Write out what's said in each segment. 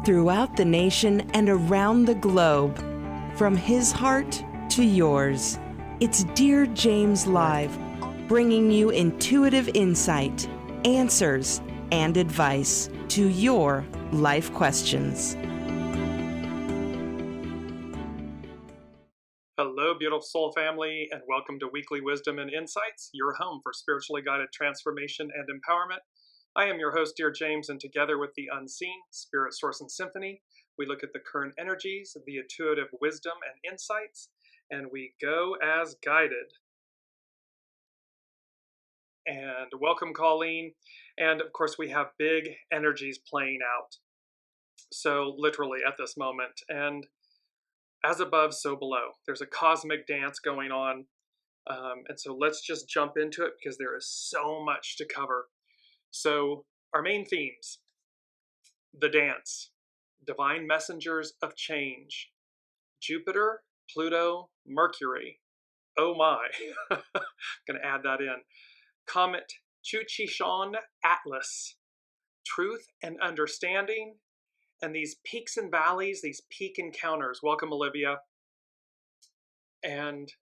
throughout the nation and around the globe. From his heart to yours, it's Dear James Live, bringing you intuitive insight, answers, and advice to your life questions. Hello, beautiful soul family, and welcome to Weekly Wisdom and Insights, your home for spiritually guided transformation and empowerment. I am your host, Dearjames, and together with the unseen, Spirit, Source, and Symphony, we look at the current energies, the intuitive wisdom and insights, and we go as guided. And welcome, Colleen. And of course, we have big energies playing out. So literally at this moment. And as above, so below. There's a cosmic dance going on. And so let's just jump into it because there is so much to cover. So our main themes: the dance, divine messengers of change, Jupiter, Pluto, Mercury. Oh my, gonna add that in. Comet, TSUCHINSHAN, Atlas, truth and understanding, and these peaks and valleys, these peak encounters. Welcome, Olivia. And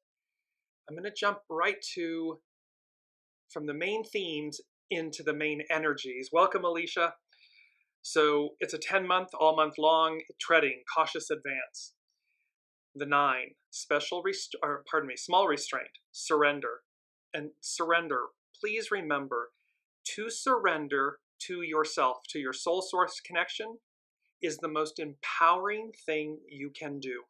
I'm gonna jump right to, from the main themes into the main energies. Welcome, Alicia. So it's a 10-month, all month long, treading, cautious advance. The 9, small restraint, surrender. And surrender, please remember, to surrender to yourself, to your soul source connection, is the most empowering thing you can do.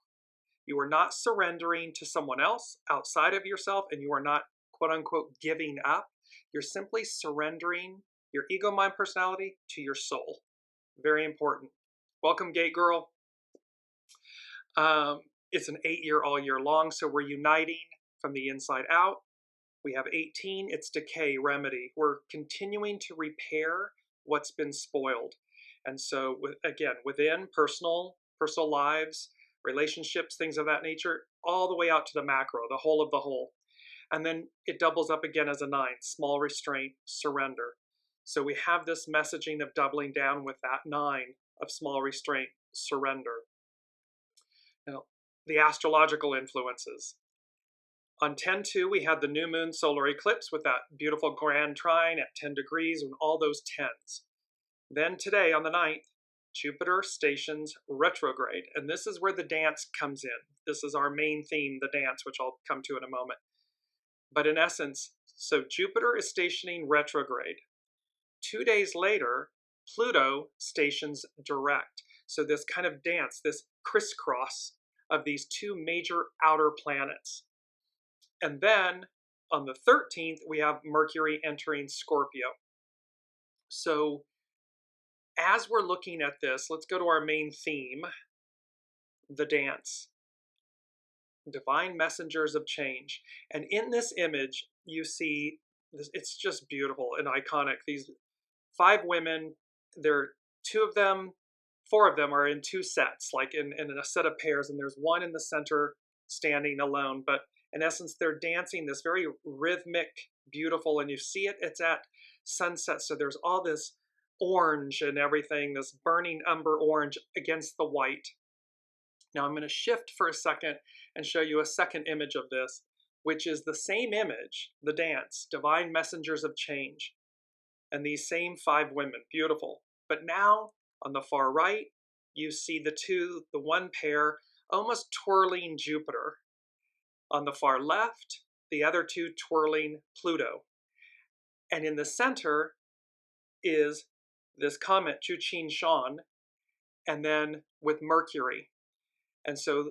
You are not surrendering to someone else outside of yourself, and you are not, quote unquote, giving up. You're simply surrendering your ego, mind, personality to your soul. Very important. Welcome, Gate Girl. It's an 8-year all year long, so we're uniting from the inside out. We have 18, it's decay, remedy. We're continuing to repair what's been spoiled. And so, again, within personal lives, relationships, things of that nature, all the way out to the macro, the whole of the whole. And then it doubles up again as a 9, small restraint, surrender. So we have this messaging of doubling down with that 9 of small restraint, surrender. Now, the astrological influences. On 10-2, we had the new moon solar eclipse with that beautiful grand trine at 10 degrees and all those 10s. Then today, on the 9th, Jupiter stations retrograde. And this is where the dance comes in. This is our main theme, the dance, which I'll come to in a moment. But in essence, so Jupiter is stationing retrograde. 2 days later, Pluto stations direct. So this kind of dance, this crisscross of these two major outer planets. And then on the 13th, we have Mercury entering Scorpio. So as we're looking at this, let's go to our main theme, the dance. Divine messengers of change. And in this image, you see, it's just beautiful and iconic. These 5 women, there 4 of them are in 2 sets, like in a set of pairs, and there's one in the center standing alone. But in essence, they're dancing this very rhythmic, beautiful, and you see it, it's at sunset. So there's all this orange and everything, this burning umber orange against the white. Now I'm going to shift for a second and show you a second image of this, which is the same image, the dance, divine messengers of change. And these same 5 women, beautiful. But now on the far right, you see the one pair almost twirling Jupiter. On the far left, the other 2 twirling Pluto. And in the center is this comet, TSUCHINSHAN, and then with Mercury. And so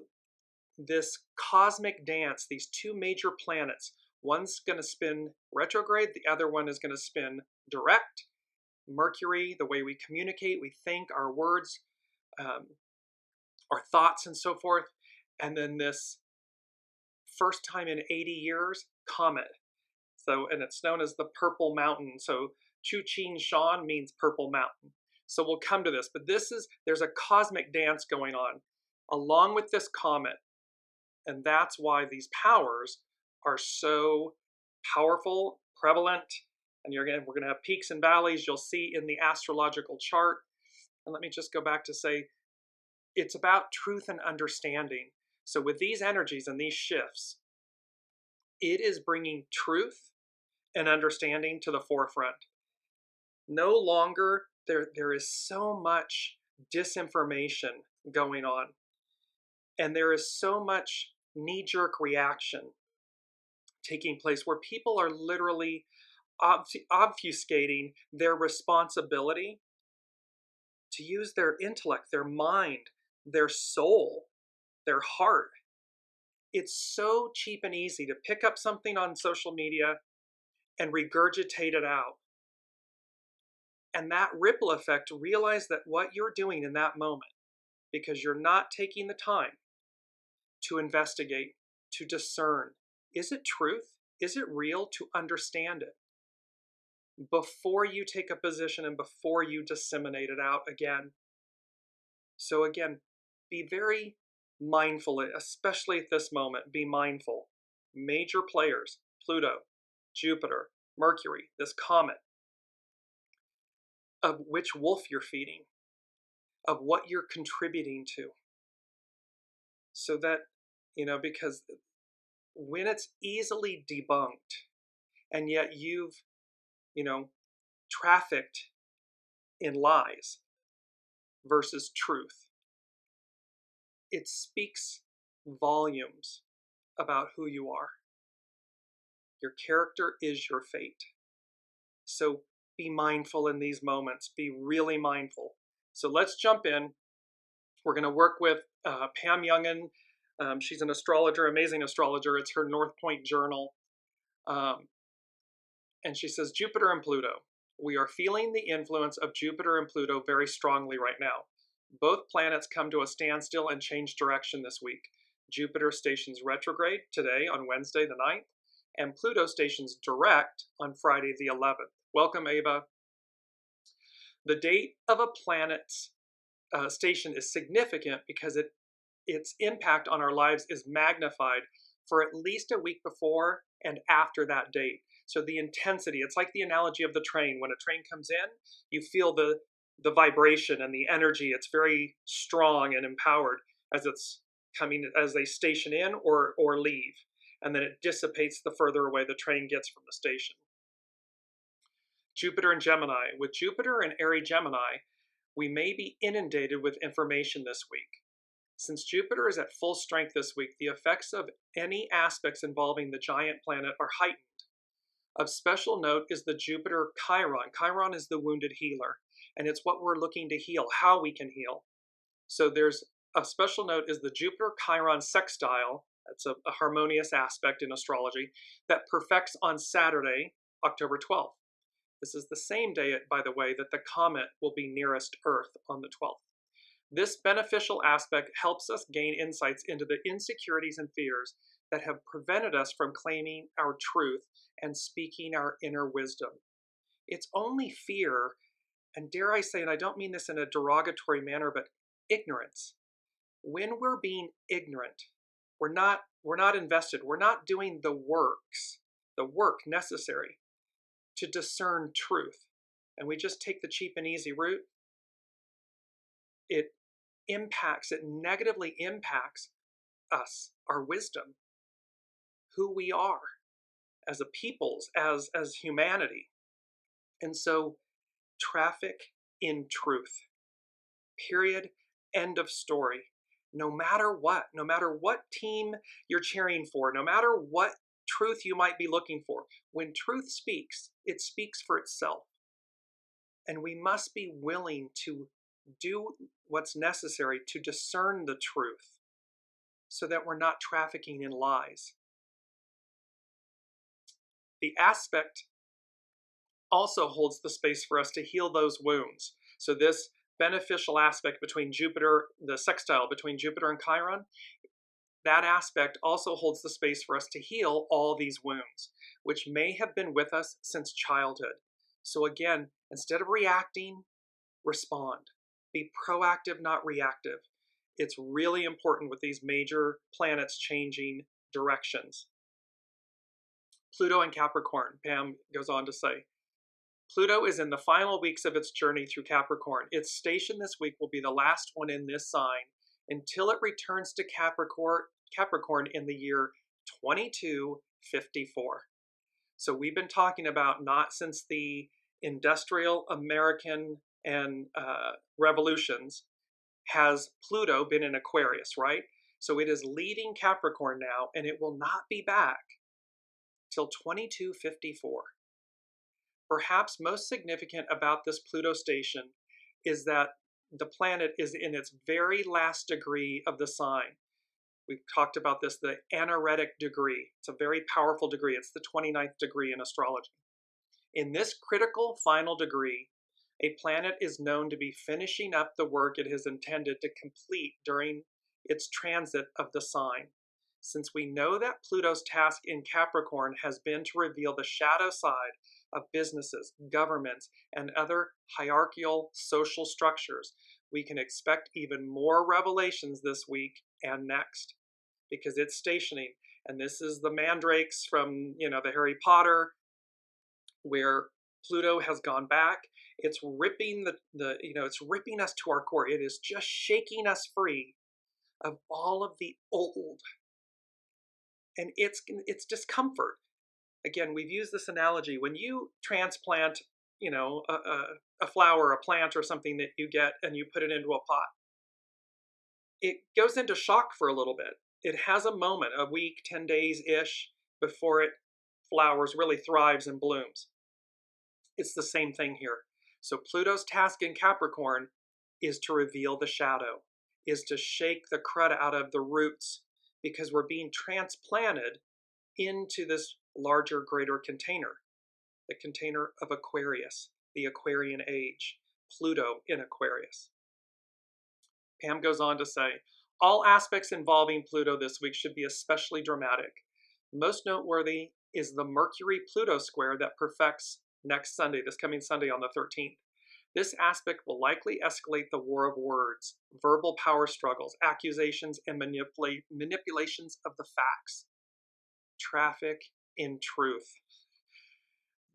this cosmic dance, these 2 major planets, one's going to spin retrograde, the other one is going to spin direct. Mercury, the way we communicate, we think, our words, our thoughts, and so forth. And then this first time in 80 years, comet. So, and it's known as the Purple Mountain. So TSUCHINSHAN means Purple Mountain. So we'll come to this, but there's a cosmic dance going on along with this comet. And that's why these powers are so powerful, prevalent, and we're going to have peaks and valleys. You'll see in the astrological chart And let me just go back to say, it's about truth and understanding. So with these energies and these shifts, it is bringing truth and understanding to the forefront. No longer, there is so much disinformation going on, and there is so much knee-jerk reaction taking place where people are literally obfuscating their responsibility to use their intellect, their mind, their soul, their heart. It's so cheap and easy to pick up something on social media and regurgitate it out. And that ripple effect, realize that what you're doing in that moment, because you're not taking the time to investigate, to discern, is it truth? Is it real? To understand it before you take a position and before you disseminate it out again. So again, be very mindful, especially at this moment. Be mindful. Major players, Pluto, Jupiter, Mercury, this comet, of which wolf you're feeding, of what you're contributing to. So that, because when it's easily debunked, and yet you've, trafficked in lies versus truth, it speaks volumes about who you are. Your character is your fate. So be mindful in these moments. Be really mindful. So let's jump in. We're going to work with Pam Youngin. She's an astrologer, amazing astrologer. It's her North Point journal. And she says, Jupiter and Pluto. We are feeling the influence of Jupiter and Pluto very strongly right now. Both planets come to a standstill and change direction this week. Jupiter stations retrograde today on Wednesday the 9th, and Pluto stations direct on Friday the 11th. Welcome, Ava. The date of a planet's station is significant because its impact on our lives is magnified for at least a week before and after that date. So the intensity, it's like the analogy of the train. When a train comes in, you feel the vibration and the energy. It's very strong and empowered as it's coming, as they station in or leave. And then it dissipates the further away the train gets from the station. Jupiter and Gemini. With Jupiter and Aries Gemini, we may be inundated with information this week. Since Jupiter is at full strength this week, the effects of any aspects involving the giant planet are heightened. Of special note is the Jupiter Chiron. Chiron is the wounded healer, and it's what we're looking to heal, how we can heal. So there's a special note is the Jupiter Chiron sextile. That's a harmonious aspect in astrology that perfects on Saturday, October 12th. This is the same day, by the way, that the comet will be nearest Earth on the 12th. This beneficial aspect helps us gain insights into the insecurities and fears that have prevented us from claiming our truth and speaking our inner wisdom. It's only fear, and dare I say, and I don't mean this in a derogatory manner, but ignorance. When we're being ignorant, we're not invested, we're not doing the work necessary to discern truth, and we just take the cheap and easy route. It negatively impacts us, our wisdom, who we are as a peoples, as humanity. And so traffic in truth. Period. End of story. No matter what team you're cheering for, no matter what truth you might be looking for, when truth speaks, it speaks for itself. And we must be willing to do what's necessary to discern the truth so that we're not trafficking in lies. The aspect also holds the space for us to heal those wounds. So this beneficial aspect between Jupiter, the sextile between Jupiter and Chiron, that aspect also holds the space for us to heal all these wounds, which may have been with us since childhood. So again, instead of reacting, respond. Be proactive, not reactive. It's really important with these major planets changing directions. Pluto and Capricorn, Pam goes on to say, Pluto is in the final weeks of its journey through Capricorn. Its station this week will be the last one in this sign until it returns to Capricorn in the year 2254. So we've been talking about, not since the industrial American and revolutions has Pluto been in Aquarius, right? So it is leaving Capricorn now, and it will not be back till 2254. Perhaps most significant about this Pluto station is that the planet is in its very last degree of the sign. We've talked about this, the anaretic degree. It's a very powerful degree. It's the 29th degree in astrology. In this critical final degree, a planet is known to be finishing up the work it has intended to complete during its transit of the sign. Since we know that Pluto's task in Capricorn has been to reveal the shadow side of businesses, governments, and other hierarchical social structures, we can expect even more revelations this week and next, because it's stationing. And this is the mandrakes from, the Harry Potter, where Pluto has gone back. It's ripping it's ripping us to our core. It is just shaking us free of all of the old. And it's discomfort. Again, we've used this analogy. When you transplant, a flower, a plant, or something that you get and you put it into a pot, it goes into shock for a little bit. It has a moment, a week, 10 days-ish, before it flowers, really thrives and blooms. It's the same thing here. So Pluto's task in Capricorn is to reveal the shadow, is to shake the crud out of the roots, because we're being transplanted into this larger, greater container, the container of Aquarius, the Aquarian age, Pluto in Aquarius. Pam goes on to say, all aspects involving Pluto this week should be especially dramatic. Most noteworthy is the Mercury-Pluto square that perfects next Sunday, this coming Sunday on the 13th. This aspect will likely escalate the war of words, verbal power struggles, accusations, and manipulations of the facts. Traffic in truth.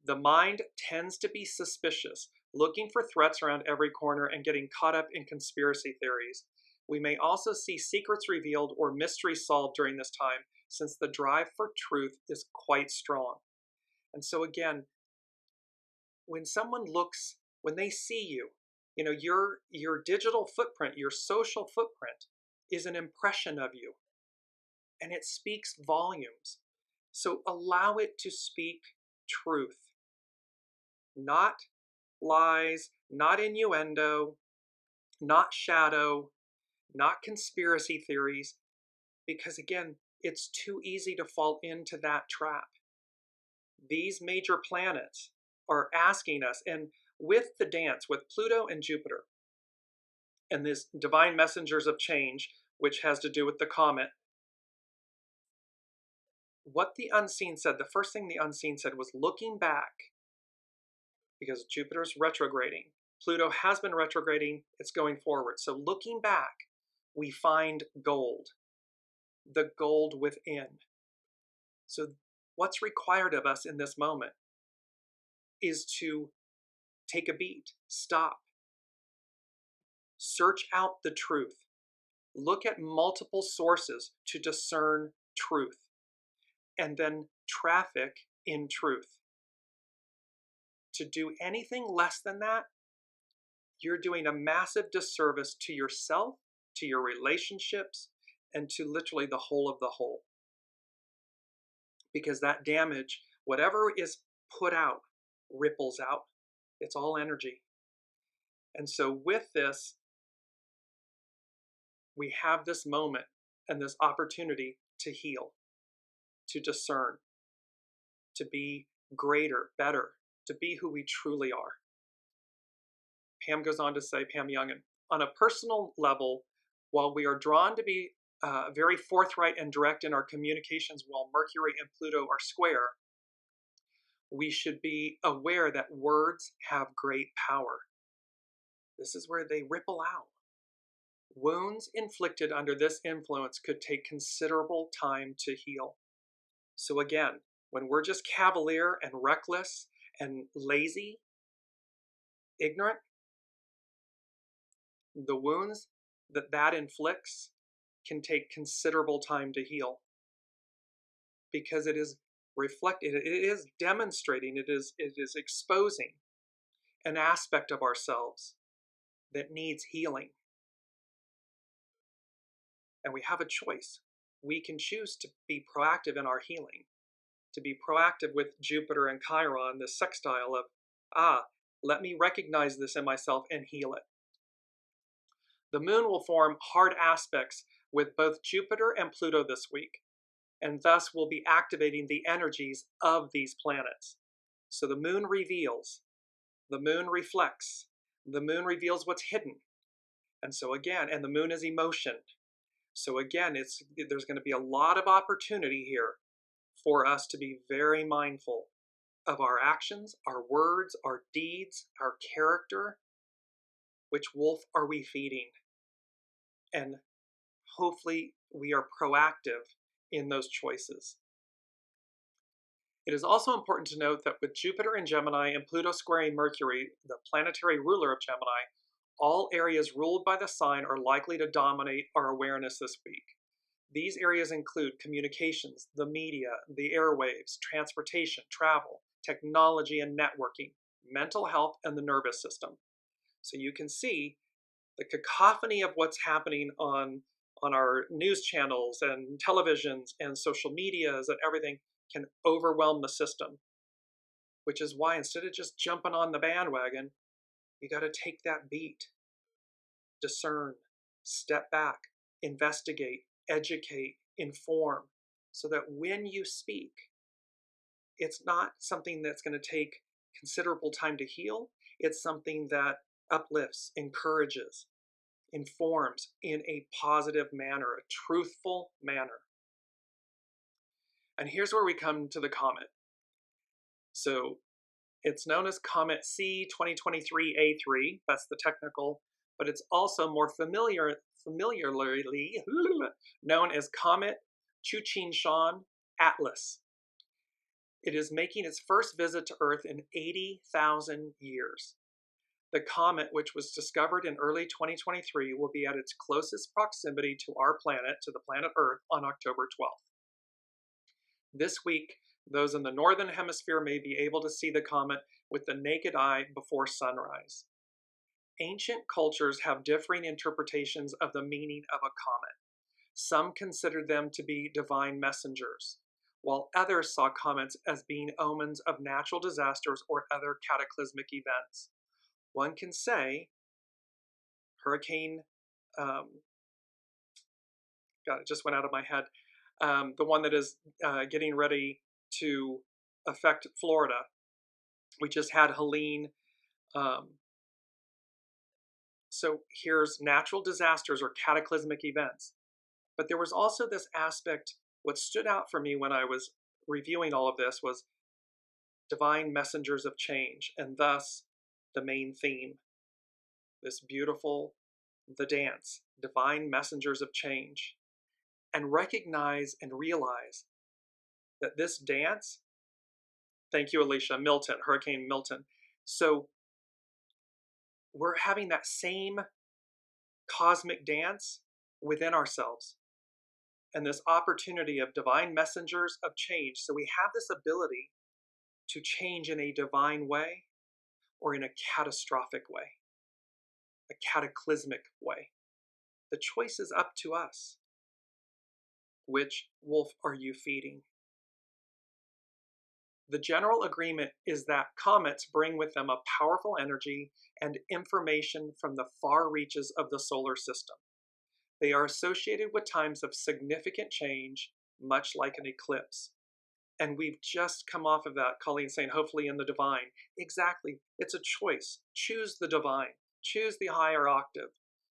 The mind tends to be suspicious, looking for threats around every corner and getting caught up in conspiracy theories. We may also see secrets revealed or mysteries solved during this time, since the drive for truth is quite strong. And so again, when someone looks, when they see you, your digital footprint, your social footprint is an impression of you, and it speaks volumes. So allow it to speak truth, not lies, not innuendo, not shadow, not conspiracy theories, because again, it's too easy to fall into that trap. These major planets are asking us, and with the dance, with Pluto and Jupiter, and this divine messengers of change, which has to do with the comet, what the unseen said, the first thing the unseen said was looking back, because Jupiter's retrograding. Pluto has been retrograding, it's going forward. So looking back, we find gold, the gold within. So what's required of us in this moment is to take a beat, stop, search out the truth, look at multiple sources to discern truth, and then traffic in truth. To do anything less than that, you're doing a massive disservice to yourself, to your relationships, and to literally the whole of the whole. Because that damage, whatever is put out, ripples out. It's all energy. And so with this, we have this moment and this opportunity to heal, to discern, to be greater, better, to be who we truly are. Pam goes on to say, Pam Youngin, on a personal level, while we are drawn to be very forthright and direct in our communications while Mercury and Pluto are square, we should be aware that words have great power. This is where they ripple out. Wounds inflicted under this influence could take considerable time to heal. So again, when we're just cavalier and reckless and lazy, ignorant, the wounds that inflicts can take considerable time to heal, because it is reflected, it is demonstrating, it is exposing an aspect of ourselves that needs healing. And we have a choice. We can choose to be proactive in our healing, to be proactive with Jupiter and Chiron, this sextile of, let me recognize this in myself and heal it. The moon will form hard aspects with both Jupiter and Pluto this week, and thus will be activating the energies of these planets. So the moon reveals, the moon reflects, the moon reveals what's hidden. And so again, and the moon is emotion. So again, there's going to be a lot of opportunity here for us to be very mindful of our actions, our words, our deeds, our character. Which wolf are we feeding? And hopefully we are proactive in those choices. It is also important to note that with Jupiter in Gemini and Pluto squaring Mercury, the planetary ruler of Gemini, all areas ruled by the sign are likely to dominate our awareness this week. These areas include communications, the media, the airwaves, transportation, travel, technology and networking, mental health, and the nervous system. So you can see the cacophony of what's happening on our news channels and televisions and social medias and everything can overwhelm the system, which is why instead of just jumping on the bandwagon, you got to take that beat, discern, step back, investigate, educate, inform, so that when you speak, it's not something that's going to take considerable time to heal. It's something that uplifts, encourages, informs in a positive manner, a truthful manner. And here's where we come to the comet. So it's known as Comet C 2023A3, that's the technical, but it's also more familiarly known as Comet CHIRON Atlas. It is making its first visit to Earth in 80,000 years. The comet, which was discovered in early 2023, will be at its closest proximity to our planet, to the planet Earth, on October 12th. This week, those in the northern hemisphere may be able to see the comet with the naked eye before sunrise. Ancient cultures have differing interpretations of the meaning of a comet. Some considered them to be divine messengers, while others saw comets as being omens of natural disasters or other cataclysmic events. One can say Hurricane, God, it just went out of my head, the one that is getting ready to affect Florida. We just had Helene. So here's natural disasters or cataclysmic events. But there was also this aspect, what stood out for me when I was reviewing all of this was divine messengers of change, and thus the main theme, this beautiful, the dance, divine messengers of change. And recognize and realize that this dance, thank you, Alicia, Milton, Hurricane Milton. So we're having that same cosmic dance within ourselves and this opportunity of divine messengers of change. So we have this ability to change in a divine way or in a catastrophic way, a cataclysmic way. The choice is up to us. Which wolf are you feeding? The general agreement is that comets bring with them a powerful energy and information from the far reaches of the solar system. They are associated with times of significant change, much like an eclipse. And we've just come off of that, Colleen saying, hopefully in the divine. Exactly. It's a choice. Choose the divine. Choose the higher octave.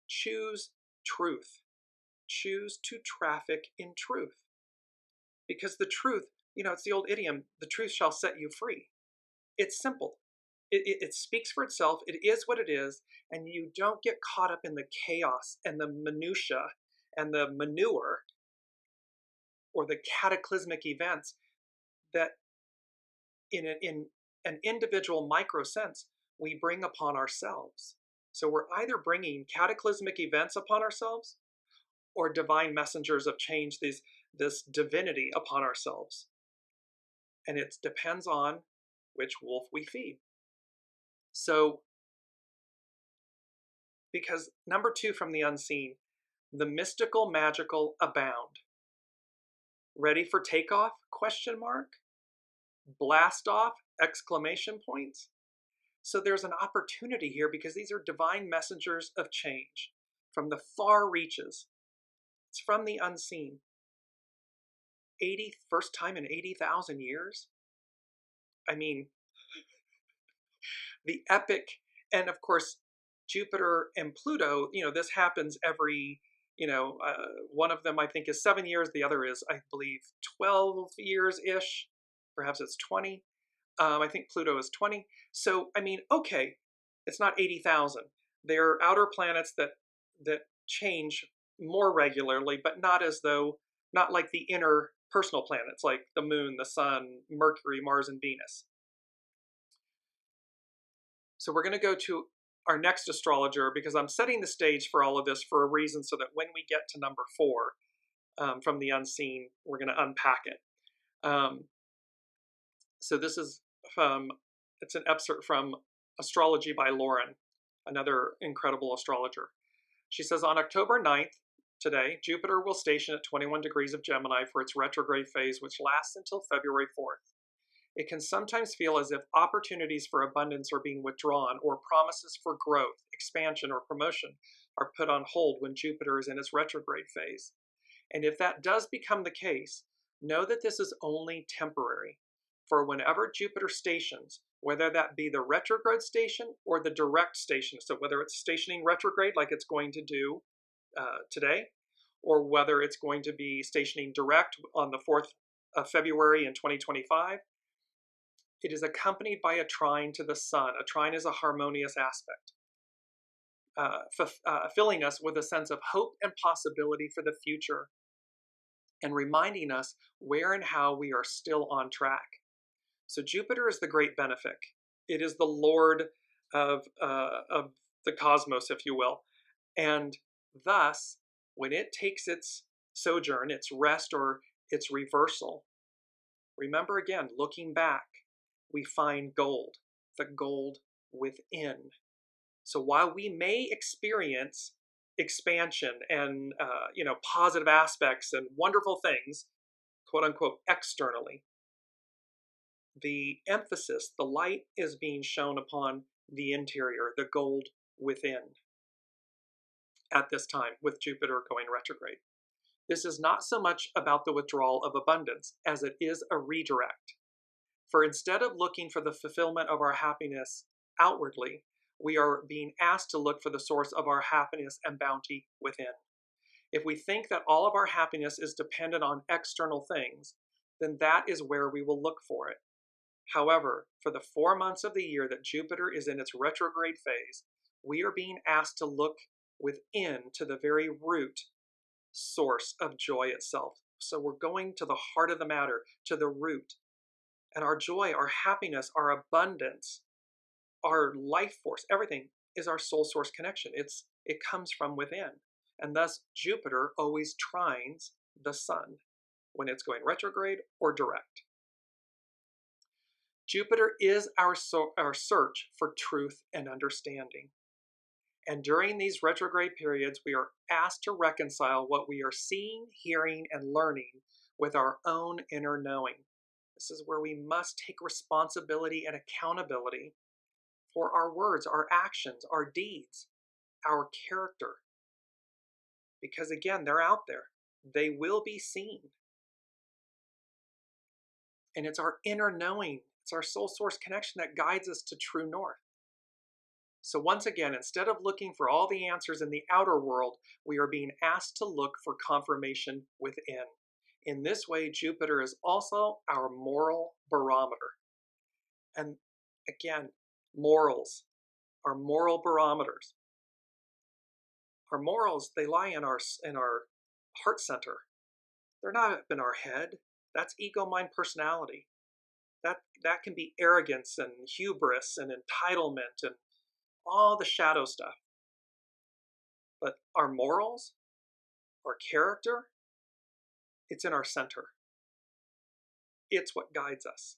Choose truth. Choose to traffic in truth. Because the truth, it's the old idiom, the truth shall set you free. It's simple. It speaks for itself. It is what it is. And you don't get caught up in the chaos and the minutia and the manure or the cataclysmic events that in an individual micro sense we bring upon ourselves. So we're either bringing cataclysmic events upon ourselves or divine messengers of change, this divinity upon ourselves. And it depends on which wolf we feed. So, because number 2 from the unseen, the mystical, magical abound. Ready for takeoff? Question mark. Blast off! Exclamation points. So there's an opportunity here because these are divine messengers of change from the far reaches. It's from the unseen. First time in 80,000 years? I mean, the epic, and of course, Jupiter and Pluto, this happens every, one of them I think is 7 years. The other is, I believe, 12 years-ish. Perhaps it's 20. I think Pluto is 20. So, I mean, okay, it's not 80,000. They're outer planets that change more regularly, but not like the inner personal planets like the Moon, the Sun, Mercury, Mars, and Venus. So we're going to go to our next astrologer because I'm setting the stage for all of this for a reason, so that when we get to number 4 from the unseen, we're going to unpack it. So this is it's an excerpt from Astrology by Lauren, another incredible astrologer. She says, on October 9th, today, Jupiter will station at 21 degrees of Gemini for its retrograde phase, which lasts until February 4th. It can sometimes feel as if opportunities for abundance are being withdrawn, or promises for growth, expansion, or promotion are put on hold when Jupiter is in its retrograde phase. And if that does become the case, know that this is only temporary. For whenever Jupiter stations, whether that be the retrograde station or the direct station, so whether it's stationing retrograde like it's going to do today, or whether it's going to be stationing direct on the 4th of February in 2025, it is accompanied by a trine to the sun. A trine is a harmonious aspect, filling us with a sense of hope and possibility for the future, and reminding us where and how we are still on track. So Jupiter is the great benefic. It is the Lord of the cosmos, if you will. And thus, when it takes its sojourn, its rest, or its reversal, remember again, looking back, we find gold, the gold within. So while we may experience expansion and positive aspects and wonderful things, quote unquote, externally, the emphasis, the light is being shown upon the interior, the gold within, at this time with Jupiter going retrograde. This is not so much about the withdrawal of abundance as it is a redirect. For instead of looking for the fulfillment of our happiness outwardly, we are being asked to look for the source of our happiness and bounty within. If we think that all of our happiness is dependent on external things, then that is where we will look for it. However, for the 4 months of the year that Jupiter is in its retrograde phase, we are being asked to look within to the very root source of joy itself. So we're going to the heart of the matter, to the root. And our joy, our happiness, our abundance, our life force, everything is our soul source connection. It comes from within. And thus Jupiter always trines the sun when it's going retrograde or direct. Jupiter is our search for truth and understanding. And during these retrograde periods, we are asked to reconcile what we are seeing, hearing, and learning with our own inner knowing. This is where we must take responsibility and accountability for our words, our actions, our deeds, our character. Because again, they're out there. They will be seen. And it's our inner knowing, it's our soul source connection that guides us to true north. So once again, instead of looking for all the answers in the outer world, we are being asked to look for confirmation within. In this way, Jupiter is also our moral barometer. And again, morals, our moral barometers. Our morals, they lie in our heart center. They're not up in our head. That's ego, mind, personality. That can be arrogance and hubris and entitlement and all the shadow stuff. But our morals, our character, it's in our center. It's what guides us.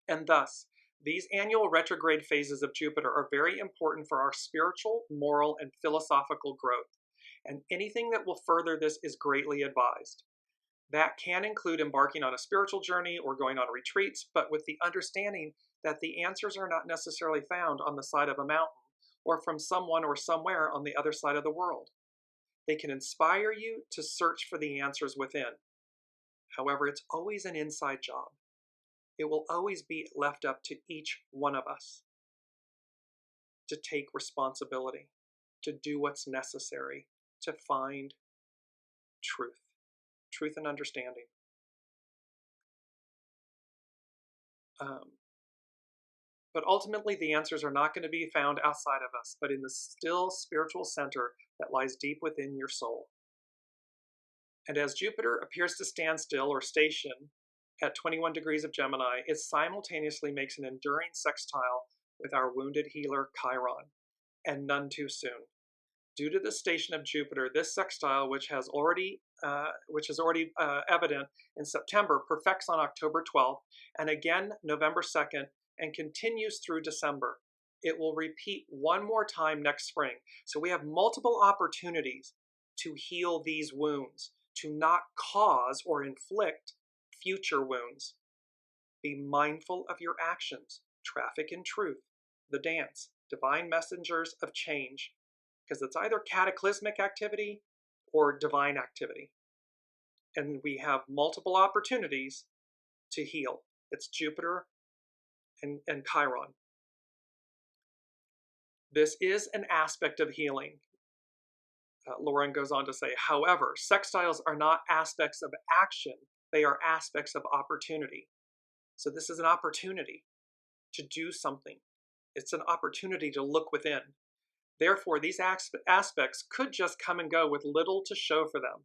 And thus, these annual retrograde phases of Jupiter are very important for our spiritual, moral, and philosophical growth. And anything that will further this is greatly advised. That can include embarking on a spiritual journey or going on retreats, but with the understanding that the answers are not necessarily found on the side of a mountain or from someone or somewhere on the other side of the world. They can inspire you to search for the answers within. However, it's always an inside job. It will always be left up to each one of us to take responsibility, to do what's necessary, to find truth and understanding. But ultimately, the answers are not going to be found outside of us, but in the still spiritual center that lies deep within your soul. And as Jupiter appears to stand still or station at 21 degrees of Gemini, it simultaneously makes an enduring sextile with our wounded healer Chiron, and none too soon. Due to the station of Jupiter, this sextile, which is already evident in September, perfects on October 12th, and again November 2nd, and continues through December. It will repeat one more time next spring. So we have multiple opportunities to heal these wounds, to not cause or inflict future wounds. Be mindful of your actions. Traffic in truth, the dance, divine messengers of change, because it's either cataclysmic activity or divine activity. And we have multiple opportunities to heal. It's Jupiter and Chiron. This is an aspect of healing. Lauren goes on to say, however, sextiles are not aspects of action. They are aspects of opportunity. So this is an opportunity to do something. It's an opportunity to look within. Therefore, these aspects could just come and go with little to show for them.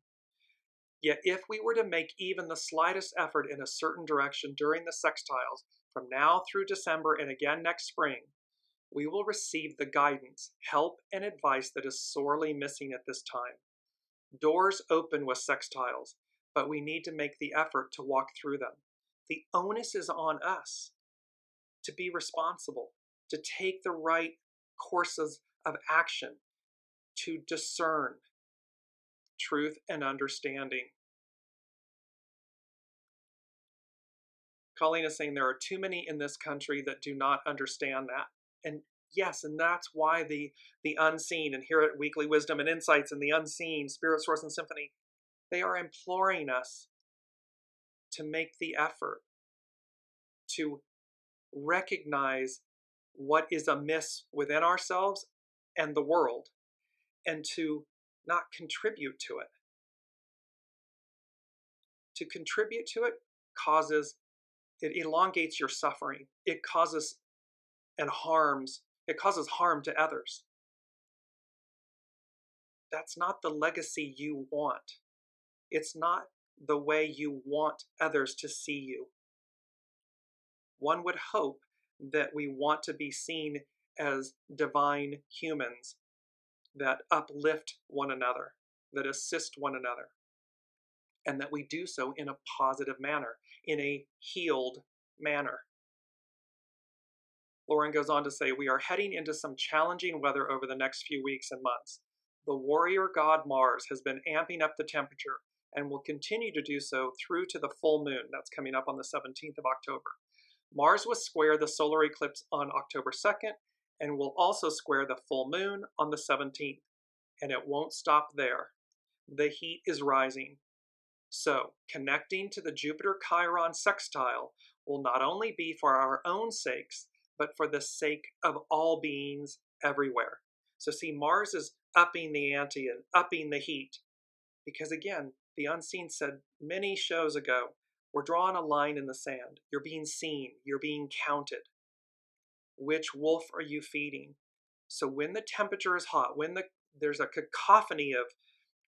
Yet if we were to make even the slightest effort in a certain direction during the sextiles, from now through December and again next spring, we will receive the guidance, help, and advice that is sorely missing at this time. Doors open with sextiles, but we need to make the effort to walk through them. The onus is on us to be responsible, to take the right courses of action, to discern truth and understanding. Colleen is saying there are too many in this country that do not understand that. And yes, and that's why the unseen, and here at Weekly Wisdom and Insights and the unseen, Spirit, Source, and Symphony, they are imploring us to make the effort to recognize what is amiss within ourselves and the world, and to not contribute to it. To contribute to it it elongates your suffering. It causes harm to others. That's not the legacy you want. It's not the way you want others to see you. One would hope that we want to be seen as divine humans that uplift one another, that assist one another, and that we do so in a positive manner, in a healed manner. Lauren goes on to say, we are heading into some challenging weather over the next few weeks and months. The warrior god Mars has been amping up the temperature and will continue to do so through to the full moon. That's coming up on the 17th of October. Mars will square the solar eclipse on October 2nd and will also square the full moon on the 17th. And it won't stop there. The heat is rising. So, connecting to the Jupiter-Chiron sextile will not only be for our own sakes, but for the sake of all beings everywhere. So see, Mars is upping the ante and upping the heat. Because again, the unseen said many shows ago, we're drawing a line in the sand. You're being seen. You're being counted. Which wolf are you feeding? So when the temperature is hot, when there's a cacophony of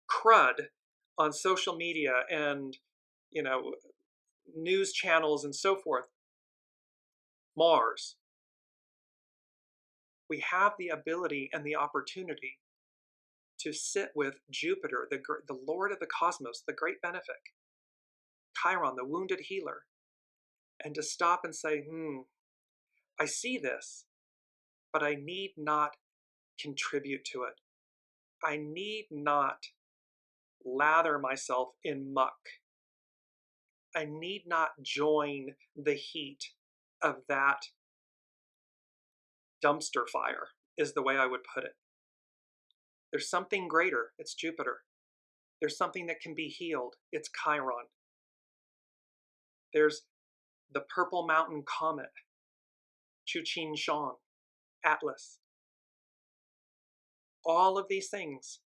crud on social media and, news channels and so forth. Mars. We have the ability and the opportunity to sit with Jupiter, the Lord of the cosmos, the great benefic, Chiron, the wounded healer, and to stop and say, I see this, but I need not contribute to it. I need not lather myself in muck. I need not join the heat of that dumpster fire, is the way I would put it. There's something greater, it's Jupiter. There's something that can be healed, it's Chiron. There's the Purple Mountain Comet, CHING, Atlas. All of these things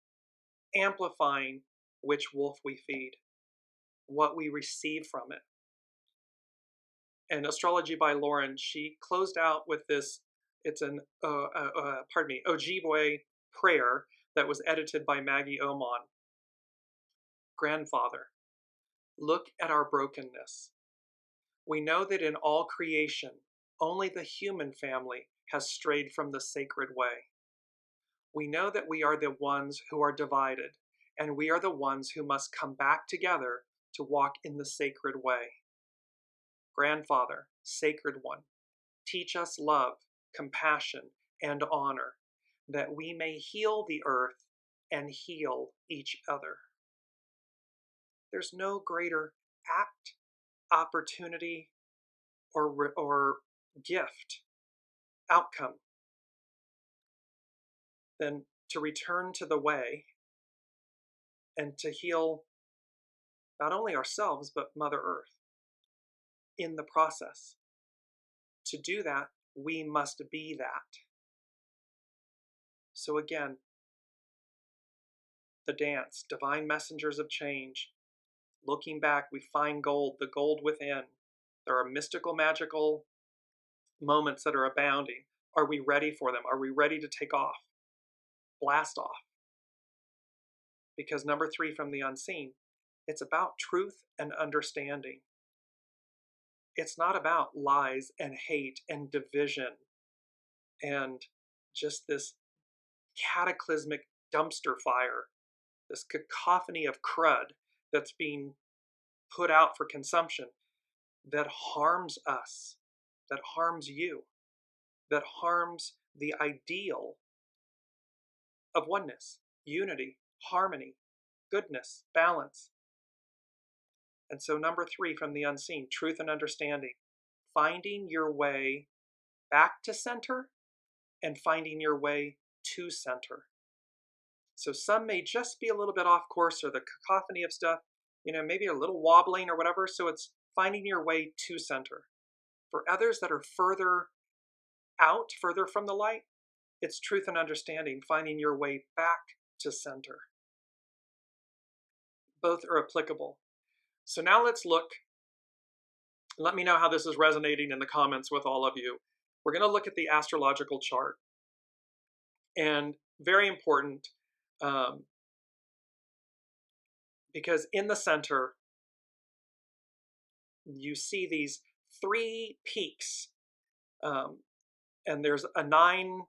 amplifying which wolf we feed, what we receive from it. And Astrology by Lauren, she closed out with this, it's an Ojibwe prayer that was edited by Maggie Oman. Grandfather, look at our brokenness. We know that in all creation, only the human family has strayed from the sacred way. We know that we are the ones who are divided, and we are the ones who must come back together to walk in the sacred way. Grandfather, Sacred One, teach us love, compassion, and honor, that we may heal the earth and heal each other. There's no greater act, opportunity, or gift, outcome, than to return to the way and to heal not only ourselves, but Mother Earth in the process. To do that, we must be that. So again, the dance, divine messengers of change. Looking back, we find gold, the gold within. There are mystical, magical moments that are abounding. Are we ready for them? Are we ready to take off? Blast off. Because number 3 from the unseen, it's about truth and understanding. It's not about lies and hate and division and just this cataclysmic dumpster fire, this cacophony of crud that's being put out for consumption that harms us, that harms you, that harms the ideal of oneness, unity, harmony, goodness, balance. And so number 3 from the unseen, truth and understanding, finding your way back to center and finding your way to center. So some may just be a little bit off course, or the cacophony of stuff, maybe a little wobbling or whatever. So it's finding your way to center. For others that are further out, further from the light, it's truth and understanding, finding your way back to center. Both are applicable. So now let's look. Let me know how this is resonating in the comments with all of you. We're going to look at the astrological chart. And very important, because in the center, you see these 3 peaks. And there's a 9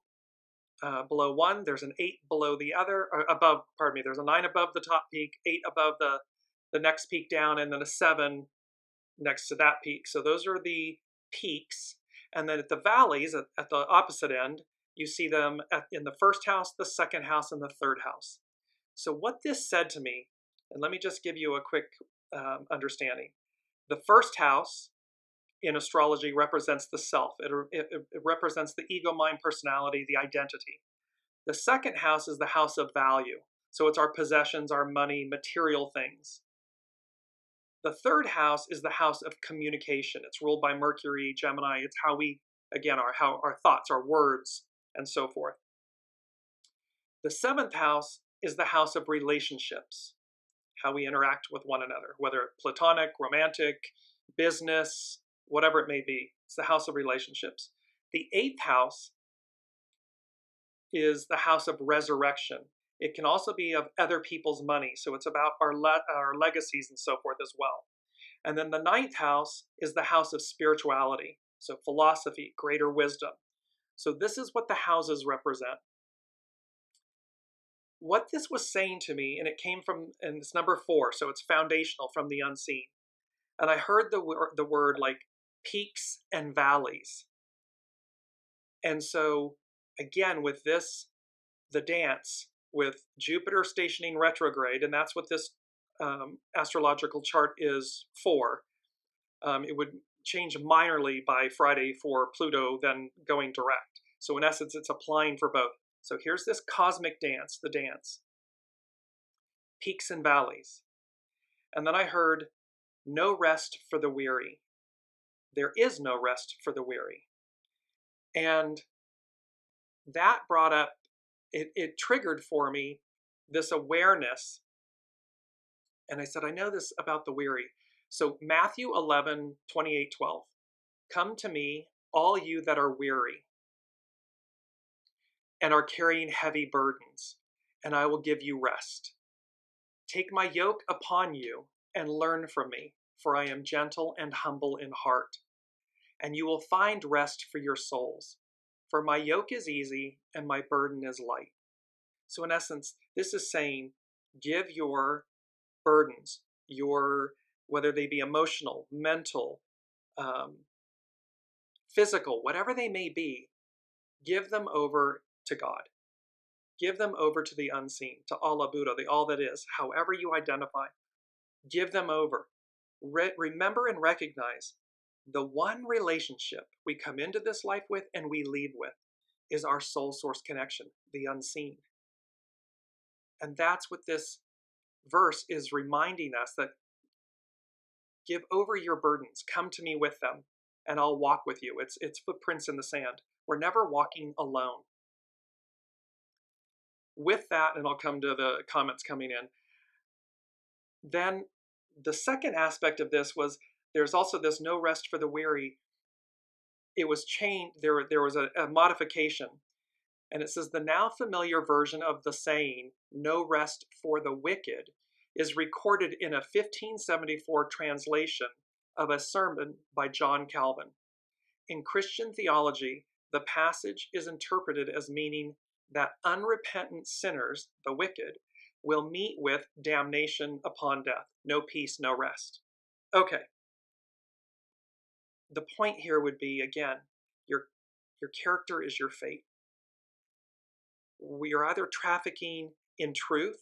below one, there's an 8 below the other, or above, pardon me, there's a 9 above the top peak, 8 above the next peak down, and then a 7 next to that peak. So those are the peaks. And then at the valleys, at the opposite end, you see them in the first house, the second house, and the third house. So what this said to me, and let me just give you a quick understanding. The first house in astrology represents the self. It represents the ego, mind, personality, the identity. The second house is the house of value. So it's our possessions, our money, material things. The third house is the house of communication. It's ruled by Mercury, Gemini. It's how we, again, how our thoughts, our words, and so forth. The 7th house is the house of relationships, how we interact with one another, whether platonic, romantic, business, whatever it may be. It's the house of relationships. The 8th house is the house of resurrection. It can also be of other people's money. So it's about our legacies and so forth as well. And then the ninth house is the house of spirituality. So philosophy, greater wisdom. So this is what the houses represent. What this was saying to me, and it came from, and it's number 4, so it's foundational, from the unseen. And I heard the word like peaks and valleys. And so again, with this, the dance with Jupiter stationing retrograde, and that's what this astrological chart is for. It would change minorly by Friday for Pluto then going direct. So in essence, it's applying for both. So here's this cosmic dance, the dance. Peaks and valleys. And then I heard, no rest for the weary. There is no rest for the weary. And that brought up, it triggered for me this awareness. And I said, I know this about the weary. So Matthew 11, 28, 12. Come to me, all you that are weary and are carrying heavy burdens, and I will give you rest. Take my yoke upon you and learn from me, for I am gentle and humble in heart, and you will find rest for your souls. For my yoke is easy and my burden is light. So in essence, this is saying, give your burdens, whether they be emotional, mental, physical, whatever they may be, give them over to God. Give them over to the unseen, to Allah Buddha, the all that is, however you identify. Give them over. Remember and recognize the one relationship we come into this life with and we leave with is our soul source connection, the unseen. And that's what this verse is reminding us, that give over your burdens, come to me with them, and I'll walk with you. It's footprints in the sand. We're never walking alone. With that, and I'll come to the comments coming in, then the second aspect of this was there's also this no rest for the weary. It was changed, there was a modification. And it says the now familiar version of the saying, no rest for the wicked, is recorded in a 1574 translation of a sermon by John Calvin. In Christian theology, the passage is interpreted as meaning that unrepentant sinners, the wicked, will meet with damnation upon death. No peace, no rest. Okay. The point here would be, again, your character is your fate. We are either trafficking in truth,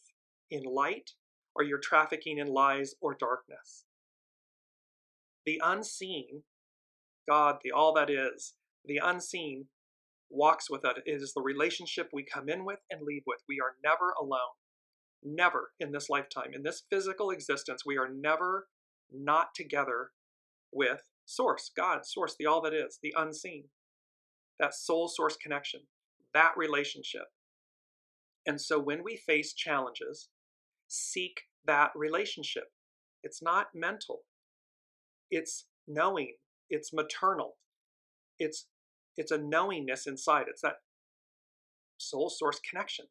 in light, or you're trafficking in lies or darkness. The unseen, God, the all that is, the unseen walks with us. It is the relationship we come in with and leave with. We are never alone. Never in this lifetime. In this physical existence, we are never not together with Source, God, Source, the all that is, the unseen. That soul source connection, that relationship. And so when we face challenges, seek that relationship. It's not mental. It's knowing. It's maternal. It's a knowingness inside. It's that soul source connection.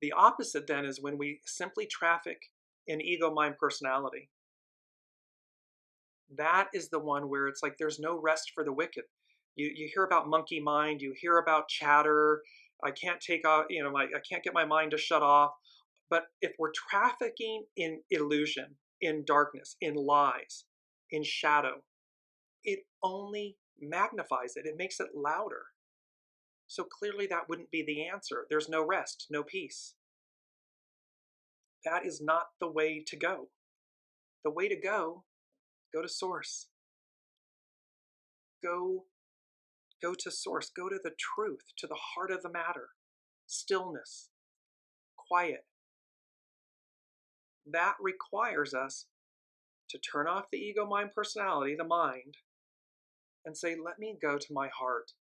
The opposite then is when we simply traffic in ego, mind, personality. That is the one where it's like there's no rest for the wicked. You hear about monkey mind. You hear about chatter. I can't take off, I can't get my mind to shut off. But if we're trafficking in illusion, in darkness, in lies, in shadow, it only magnifies it. It makes it louder. So clearly that wouldn't be the answer. There's no rest, no peace. That is not the way to go. The way to go to Source. Go to Source. Go to the truth, to the heart of the matter. Stillness, quiet. That requires us to turn off the ego, mind, personality, the mind, and say, let me go to my heart.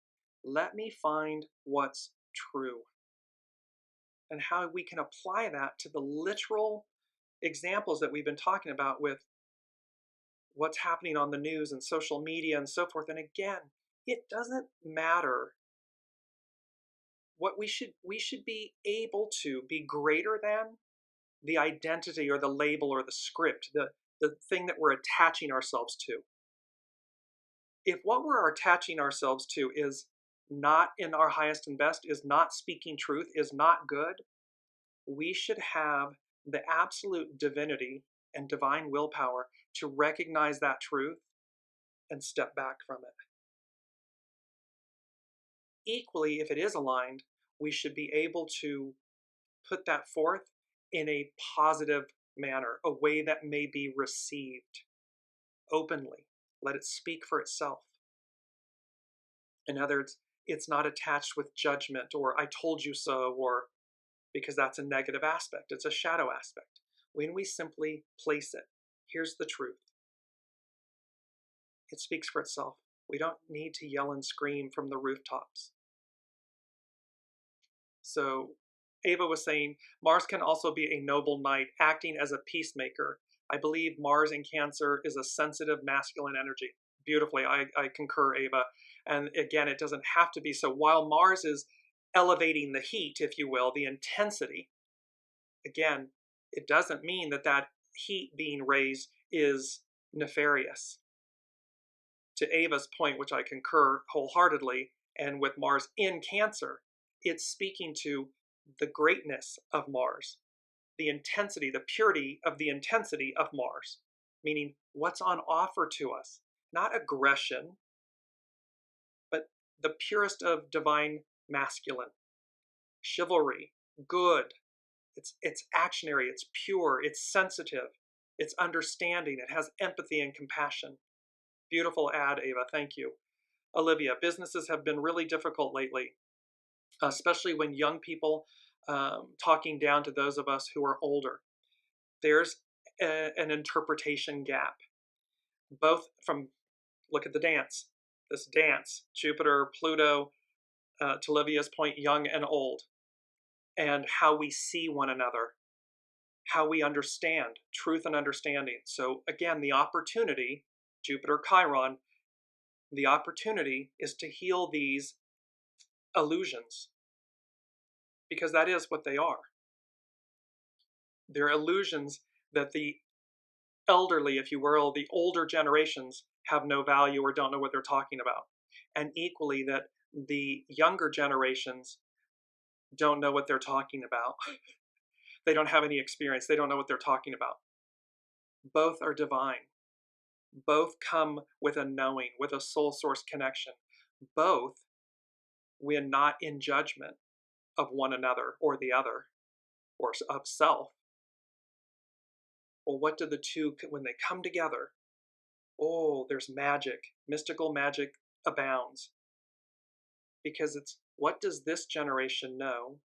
Let me find what's true. And how we can apply that to the literal examples that we've been talking about with what's happening on the news and social media and so forth. And again, it doesn't matter. What we should be able to be greater than the identity or the label or the script, the thing that we're attaching ourselves to. If what we're attaching ourselves to is not in our highest and best, is not speaking truth, is not good, we should have the absolute divinity and divine willpower to recognize that truth and step back from it. Equally, if it is aligned, we should be able to put that forth in a positive manner, a way that may be received openly. Let it speak for itself. In other words, it's not attached with judgment or I told you so, or because that's a negative aspect. It's a shadow aspect. When we simply place it, here's the truth. It speaks for itself. We don't need to yell and scream from the rooftops. So Ava was saying, Mars can also be a noble knight, acting as a peacemaker. I believe Mars in Cancer is a sensitive masculine energy. Beautifully, I concur, Ava. And again, it doesn't have to be. So while Mars is elevating the heat, if you will, the intensity, again, it doesn't mean that that heat being raised is nefarious. To Ava's point, which I concur wholeheartedly, and with Mars in Cancer, it's speaking to the greatness of Mars, the intensity, the purity of the intensity of Mars, meaning what's on offer to us, not aggression, but the purest of divine masculine, chivalry, good. It's actionary, it's pure, it's sensitive, it's understanding, it has empathy and compassion. Beautiful ad, Ava, thank you. Olivia, businesses have been really difficult lately, especially when young people talking down to those of us who are older. There's an interpretation gap, both from, look at the dance, this dance, Jupiter, Pluto, to Olivia's point, young and old, and how we see one another, how we understand, truth and understanding. So again, the opportunity, Jupiter, Chiron, the opportunity is to heal these illusions, because that is what they are. They're illusions that the elderly, if you will, the older generations have no value or don't know what they're talking about. And equally that the younger generations don't know what they're talking about. They don't have any experience. They don't know what they're talking about. Both are divine. Both come with a knowing, with a soul source connection. Both, when not in judgment of one another or the other, or of self. Well, what do the two, when they come together, oh, there's magic. Mystical magic abounds. Because it's, what does this generation know?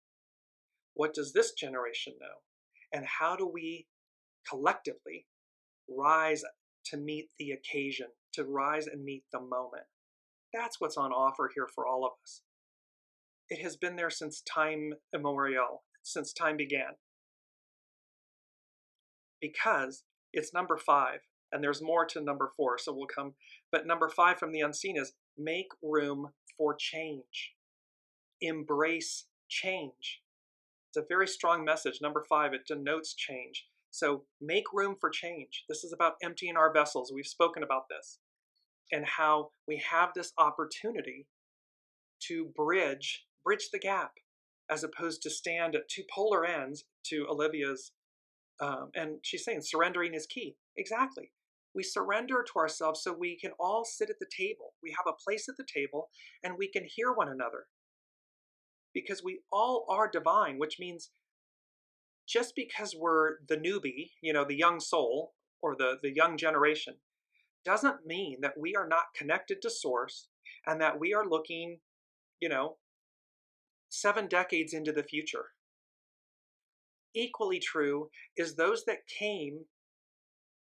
What does this generation know? And how do we collectively rise to meet the occasion, to rise and meet the moment? That's what's on offer here for all of us. It has been there since time immemorial, since time began. Because it's number 5, and there's more to number 4, so we'll come. But number 5 from the unseen is make room for change. Embrace change. It's a very strong message. Number 5, it denotes change. So make room for change. This is about emptying our vessels. We've spoken about this. And how we have this opportunity to bridge the gap, as opposed to stand at two polar ends, to Olivia's, and she's saying surrendering is key. Exactly. We surrender to ourselves so we can all sit at the table. We have a place at the table and we can hear one another. Because we all are divine, which means just because we're the newbie, the young soul, or the young generation, doesn't mean that we are not connected to Source and that we are looking, 7 decades into the future. Equally true is those that came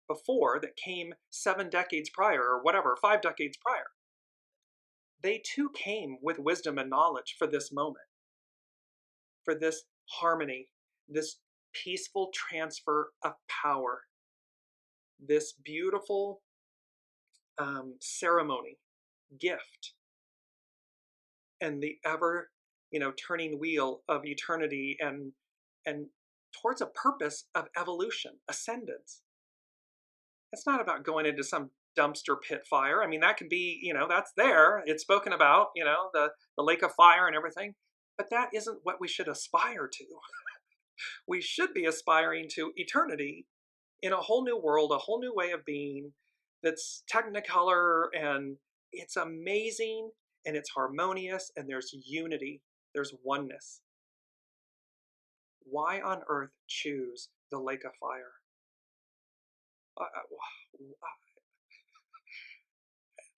before, that came 7 decades prior, or whatever, 5 decades prior. They too came with wisdom and knowledge for this moment, for this harmony, this peaceful transfer of power, this beautiful ceremony, gift, and the ever, turning wheel of eternity and towards a purpose of evolution, ascendance. It's not about going into some dumpster pit fire. I mean, that could be, that's there. It's spoken about, the lake of fire and everything. But that isn't what we should aspire to. We should be aspiring to eternity in a whole new world, a whole new way of being that's technicolor, and it's amazing and it's harmonious and there's unity, there's oneness. Why on earth choose the lake of fire?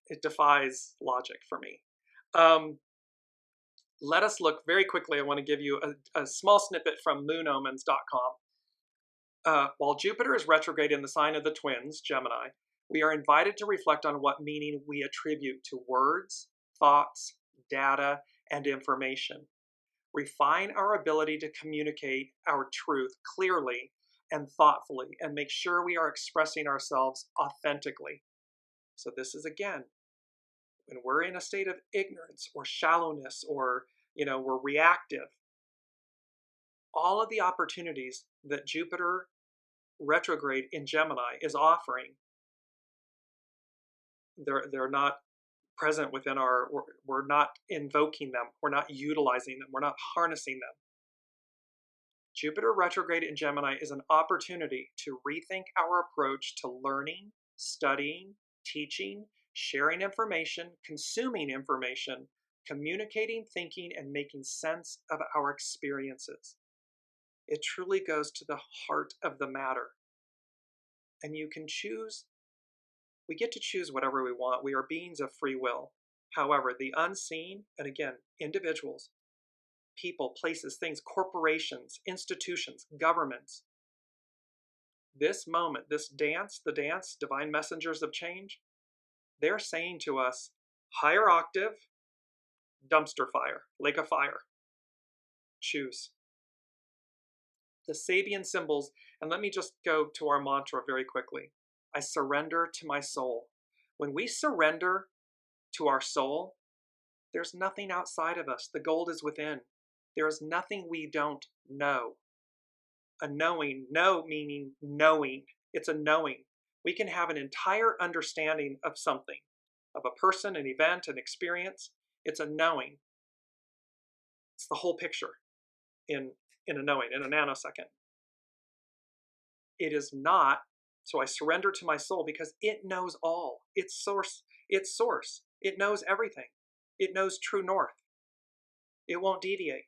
It defies logic for me. Let us look very quickly. I want to give you a small snippet from moonomens.com. While Jupiter is retrograde in the sign of the twins, Gemini, we are invited to reflect on what meaning we attribute to words, thoughts, data, and information. Refine our ability to communicate our truth clearly and thoughtfully, and make sure we are expressing ourselves authentically. So this is, again, when we're in a state of ignorance or shallowness, or we're reactive, all of the opportunities that Jupiter retrograde in Gemini is offering, they're not present within we're not invoking them, we're not utilizing them, we're not harnessing them. Jupiter retrograde in Gemini is an opportunity to rethink our approach to learning, studying, teaching, sharing information, consuming information, communicating, thinking, and making sense of our experiences. It truly goes to the heart of the matter. And you can choose, we get to choose whatever we want. We are beings of free will. However, the unseen, and again, individuals, people, places, things, corporations, institutions, governments, this moment, this dance, the dance, divine messengers of change, they're saying to us, higher octave, dumpster fire, lake of fire. Choose. The Sabian symbols, and let me just go to our mantra very quickly. I surrender to my soul. When we surrender to our soul, there's nothing outside of us. The gold is within. There is nothing we don't know. A knowing, know meaning knowing. It's a knowing. We can have an entire understanding of something, of a person, an event, an experience. It's a knowing. It's the whole picture in a knowing, in a nanosecond. It is not, so I surrender to my soul because it knows all. Its source. It knows everything. It knows true north. It won't deviate.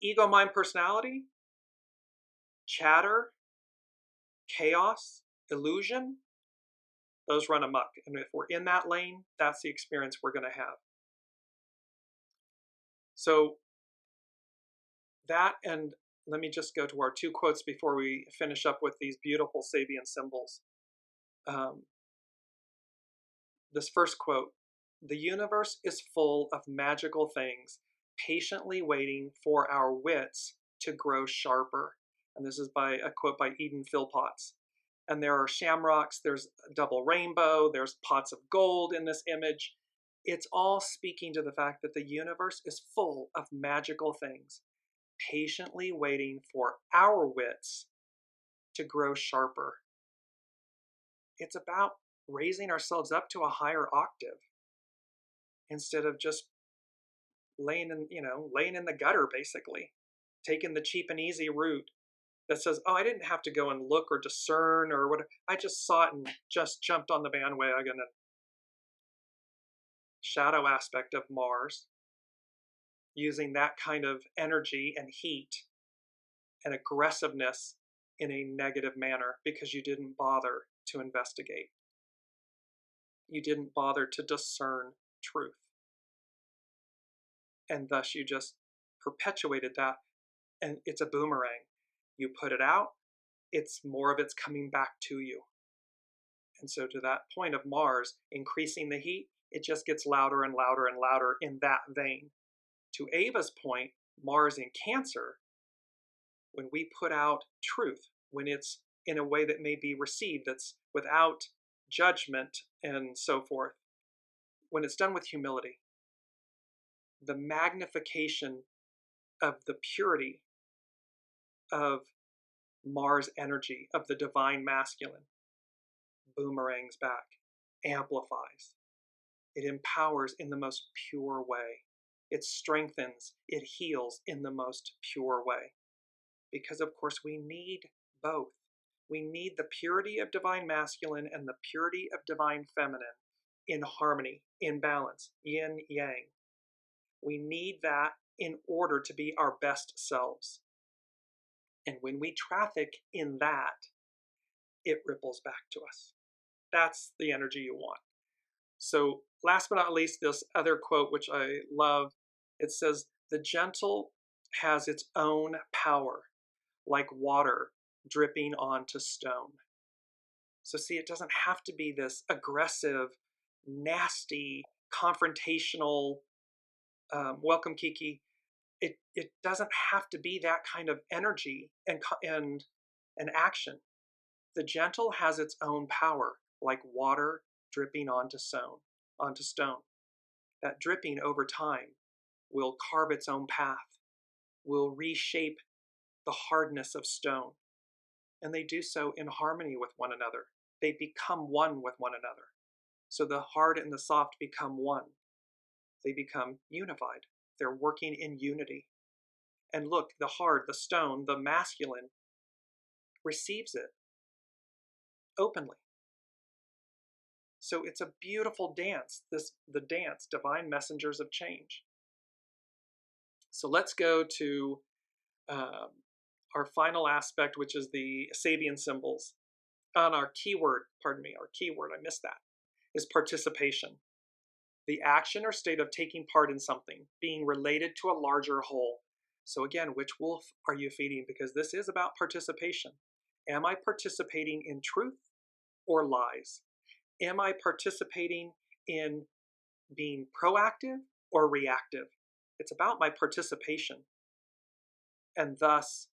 Ego, mind, personality, chatter, chaos, illusion, those run amok. And if we're in that lane, that's the experience we're going to have. So that, and let me just go to our two quotes before we finish up with these beautiful Sabian symbols. This first quote, "The universe is full of magical things, patiently waiting for our wits to grow sharper." And this is by a quote by Eden Philpotts. And there are shamrocks, there's a double rainbow, there's pots of gold in this image. It's all speaking to the fact that the universe is full of magical things, patiently waiting for our wits to grow sharper. It's about raising ourselves up to a higher octave instead of just laying in the gutter, basically, taking the cheap and easy route that says, oh, I didn't have to go and look or discern or whatever. I just saw it and just jumped on the bandwagon. And shadow aspect of Mars, using that kind of energy and heat and aggressiveness in a negative manner because you didn't bother to investigate. You didn't bother to discern truth. And thus you just perpetuated that, and it's a boomerang. You put it out, it's more of it's coming back to you. And so to that point of Mars increasing the heat, it just gets louder and louder and louder in that vein. To Ava's point, Mars in Cancer, when we put out truth, when it's in a way that may be received, that's without judgment and so forth, when it's done with humility, the magnification of the purity of Mars energy, of the divine masculine, boomerangs back, amplifies. It empowers in the most pure way. It strengthens, it heals in the most pure way. Because, of course, we need both. We need the purity of divine masculine and the purity of divine feminine in harmony, in balance, yin, yang. We need that in order to be our best selves. And when we traffic in that, it ripples back to us. That's the energy you want. So last but not least, this other quote, which I love, it says, "The gentle has its own power, like water dripping onto stone." So see, it doesn't have to be this aggressive, nasty, confrontational, welcome Kiki. It doesn't have to be that kind of energy and action. The gentle has its own power, like water dripping onto stone. That dripping over time will carve its own path, will reshape the hardness of stone. And they do so in harmony with one another. They become one with one another. So the hard and the soft become one. They become unified. They're working in unity. And look, the hard, the stone, the masculine receives it openly. So it's a beautiful dance, the dance, divine messengers of change. So let's go to our final aspect, which is the Sabian symbols. On our keyword, I missed that, is participation. The action or state of taking part in something, being related to a larger whole. So again, which wolf are you feeding? Because this is about participation. Am I participating in truth or lies? Am I participating in being proactive or reactive? It's about my participation. And thus,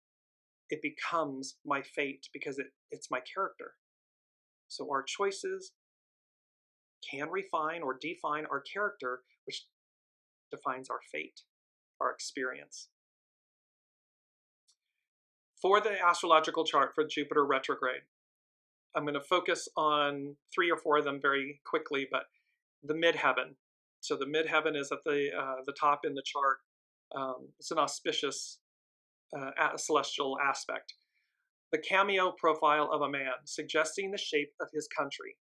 it becomes my fate because it's my character. So our choices can refine or define our character, which defines our fate, our experience. For the astrological chart for Jupiter retrograde, I'm going to focus on 3 or 4 of them very quickly, but the midheaven. So the midheaven is at the top in the chart. It's an auspicious celestial aspect. The cameo profile of a man, suggesting the shape of his country.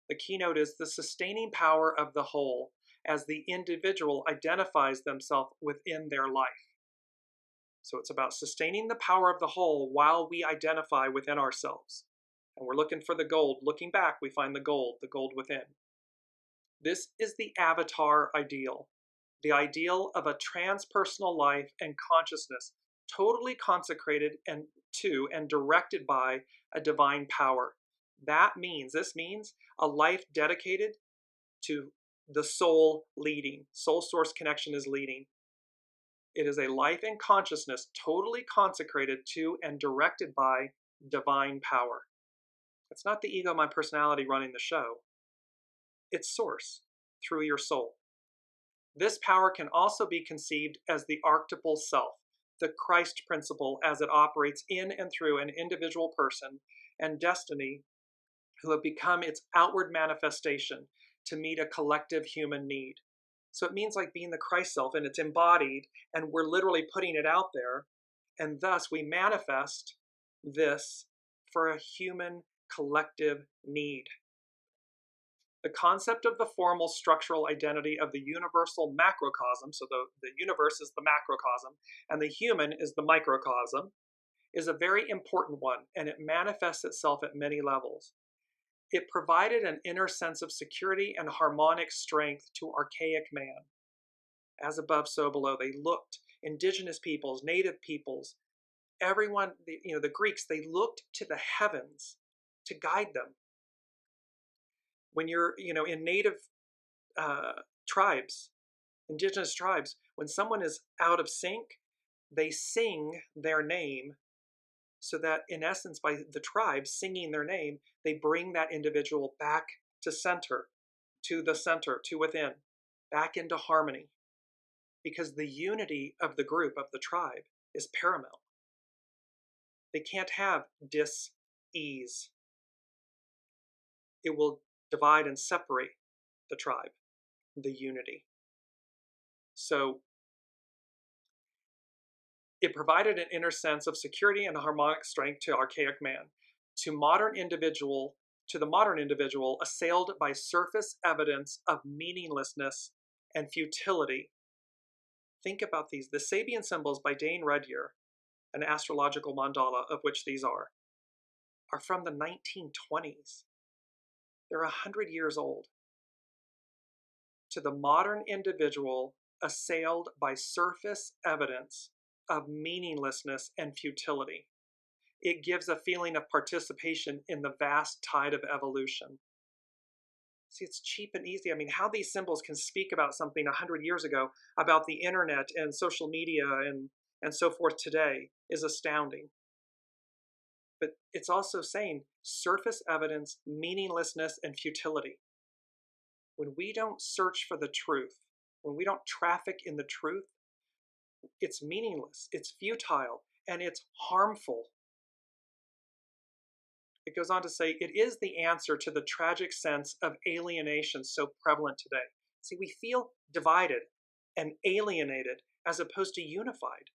The keynote is the sustaining power of the whole as the individual identifies themselves within their life. So it's about sustaining the power of the whole while we identify within ourselves. And we're looking for the gold. Looking back, we find the gold within. This is the avatar ideal, the ideal of a transpersonal life and consciousness, totally consecrated to and directed by a divine power. This means a life dedicated to the soul leading. Soul source connection is leading. It is a life and consciousness totally consecrated to and directed by divine power. It's not the ego, my personality running the show. It's source through your soul. This power can also be conceived as the archetypal self, the Christ principle as it operates in and through an individual person and destiny who have become its outward manifestation to meet a collective human need. So it means like being the Christ self, and it's embodied, and we're literally putting it out there, and thus we manifest this for a human collective need. The concept of the formal structural identity of the universal macrocosm, so the universe is the macrocosm, and the human is the microcosm, is a very important one, and it manifests itself at many levels. It provided an inner sense of security and harmonic strength to archaic man. As above, so below. They looked, indigenous peoples, native peoples, everyone, the Greeks, they looked to the heavens to guide them. When you're, in native tribes, indigenous tribes, when someone is out of sync, they sing their name so that, in essence, by the tribe singing their name, they bring that individual back to the center, to within, back into harmony. Because the unity of the group, of the tribe, is paramount. They can't have dis-ease. it will divide and separate the tribe, the unity. So it provided an inner sense of security and harmonic strength to archaic man. To the modern individual, assailed by surface evidence of meaninglessness and futility. Think about these. The Sabian symbols by Dane Rudhyar, an astrological mandala of which these are from the 1920s. They're 100 years old. To the modern individual, assailed by surface evidence of meaninglessness and futility. It gives a feeling of participation in the vast tide of evolution. See, it's cheap and easy. I mean, how these symbols can speak about something 100 years ago, about the internet and social media and so forth today, is astounding. But it's also saying surface evidence, meaninglessness, and futility. When we don't search for the truth, when we don't traffic in the truth, it's meaningless, it's futile, and it's harmful. It goes on to say, it is the answer to the tragic sense of alienation so prevalent today. See, we feel divided and alienated as opposed to unified.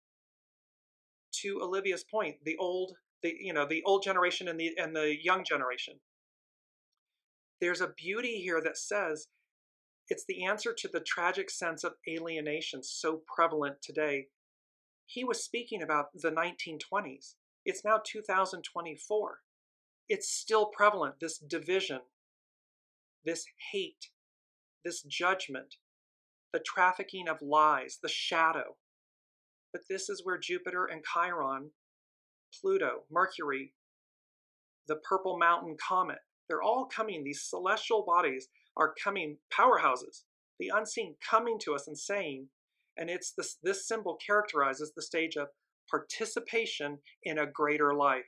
To Olivia's point, the old generation and the young generation. There's a beauty here that says it's the answer to the tragic sense of alienation so prevalent today. He was speaking about the 1920s. It's now 2024. It's still prevalent, this division, this hate, this judgment, the trafficking of lies, the shadow. But this is where Jupiter and Chiron, Pluto, Mercury, the Purple Mountain Comet, they're all coming. These celestial bodies are coming, powerhouses, the unseen coming to us and saying, and it's this symbol characterizes the stage of participation in a greater life.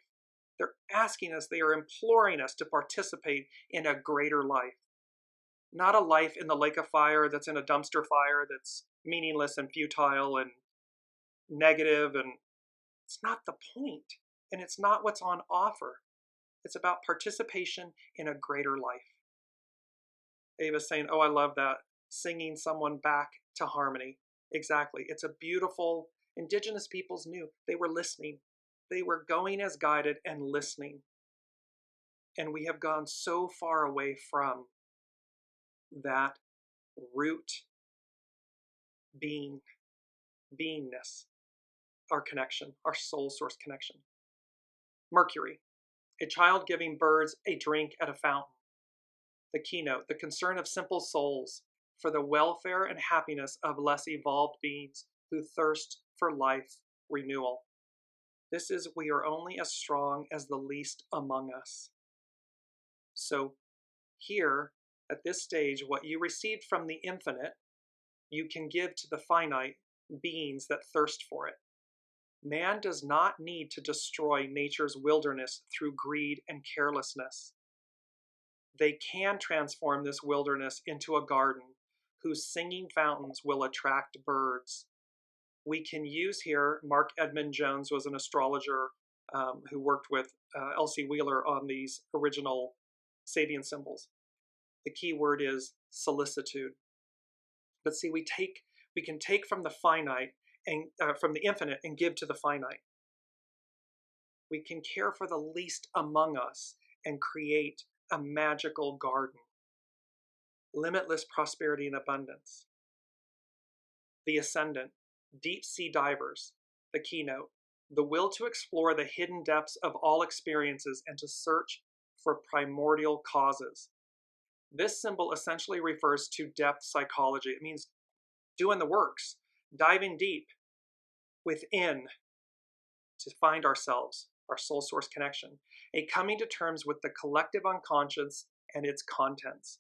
They're asking us, they are imploring us to participate in a greater life. Not a life in the lake of fire that's in a dumpster fire that's meaningless and futile and negative, and it's not the point, and it's not what's on offer. It's about participation in a greater life. Ava's saying, oh, I love that. Singing someone back to harmony. Exactly. It's a beautiful, indigenous peoples knew. They were listening. They were going as guided and listening. And we have gone so far away from that root beingness, our connection, our soul source connection. Mercury, a child giving birds a drink at a fountain. The keynote, the concern of simple souls for the welfare and happiness of less evolved beings who thirst for life renewal. This is, we are only as strong as the least among us. So here, at this stage, what you received from the infinite, you can give to the finite beings that thirst for it. Man does not need to destroy nature's wilderness through greed and carelessness. They can transform this wilderness into a garden whose singing fountains will attract birds. We can use here, Mark Edmund Jones was an astrologer who worked with Elsie Wheeler on these original Sabian symbols. The key word is solicitude. But see, we can take from the finite and from the infinite and give to the finite. We can care for the least among us and create a magical garden. Limitless prosperity and abundance. The ascendant, deep sea divers, the keynote, the will to explore the hidden depths of all experiences and to search for primordial causes. This symbol essentially refers to depth psychology. It means doing the works, diving deep within to find ourselves, our soul source connection, a coming to terms with the collective unconscious and its contents.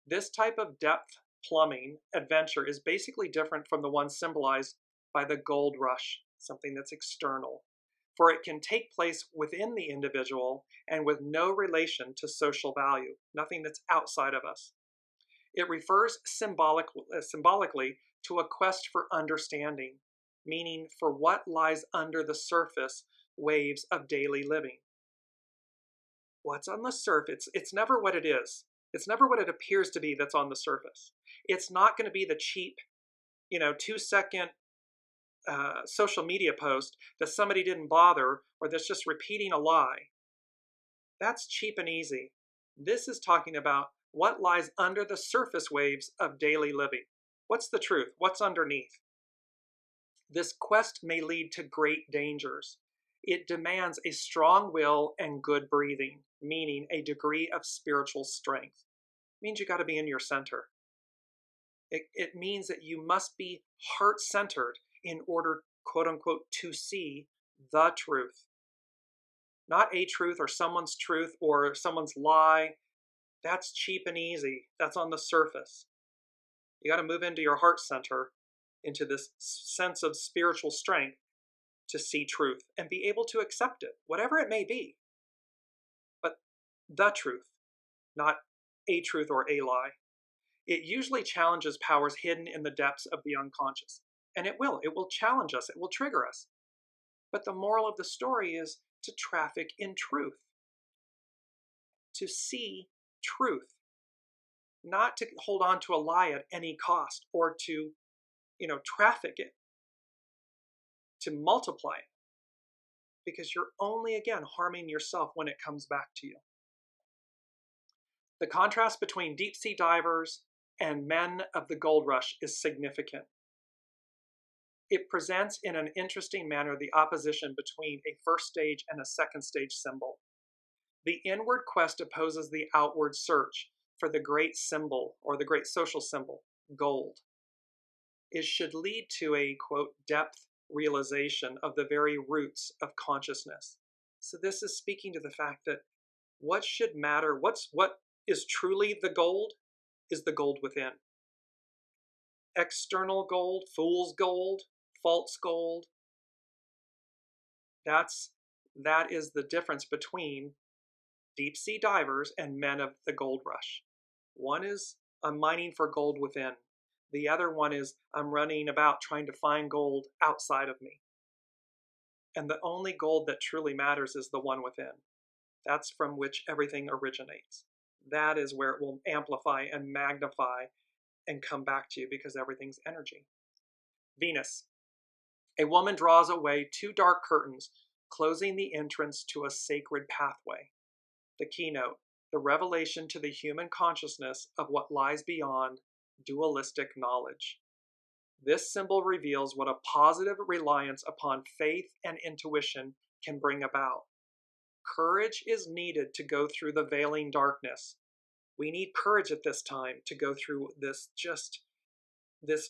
This type of depth plumbing adventure is basically different from the one symbolized by the gold rush, something that's external, for it can take place within the individual and with no relation to social value, nothing that's outside of us. It refers symbolically to a quest for understanding, meaning for what lies under the surface waves of daily living. what's on the surface, it's never what it is. It's never what it appears to be that's on the surface. It's not going to be the cheap, 2-second social media post that somebody didn't bother or that's just repeating a lie. That's cheap and easy. This is talking about what lies under the surface waves of daily living. What's the truth? What's underneath? This quest may lead to great dangers. It demands a strong will and good breathing, meaning a degree of spiritual strength. It means you got to be in your center. It means that you must be heart-centered in order, quote unquote, to see the truth. Not a truth or someone's truth or someone's lie. That's cheap and easy. That's on the surface. You got to move into your heart center, into this sense of spiritual strength to see truth and be able to accept it, whatever it may be. But the truth, not a truth or a lie. It usually challenges powers hidden in the depths of the unconscious. And it will challenge us, it will trigger us. But the moral of the story is to traffic in truth, to see truth, not to hold on to a lie at any cost or to, traffic it, to multiply it, because you're only, again, harming yourself when it comes back to you. The contrast between deep sea divers and men of the gold rush is significant. It presents in an interesting manner the opposition between a first stage and a second stage symbol. The inward quest opposes the outward search for the great symbol or the great social symbol, gold. It should lead to a, quote, depth realization of the very roots of consciousness. So this is speaking to the fact that what should matter, what is truly the gold is the gold within. External gold, fool's gold, false gold, that is the difference between deep sea divers and men of the gold rush. One is, I'm mining for gold within. The other one is, I'm running about trying to find gold outside of me. And the only gold that truly matters is the one within. That's from which everything originates. That is where it will amplify and magnify and come back to you because everything's energy. Venus. A woman draws away 2 dark curtains, closing the entrance to a sacred pathway. The keynote, the revelation to the human consciousness of what lies beyond dualistic knowledge. This symbol reveals what a positive reliance upon faith and intuition can bring about. Courage is needed to go through the veiling darkness. We need courage at this time to go through this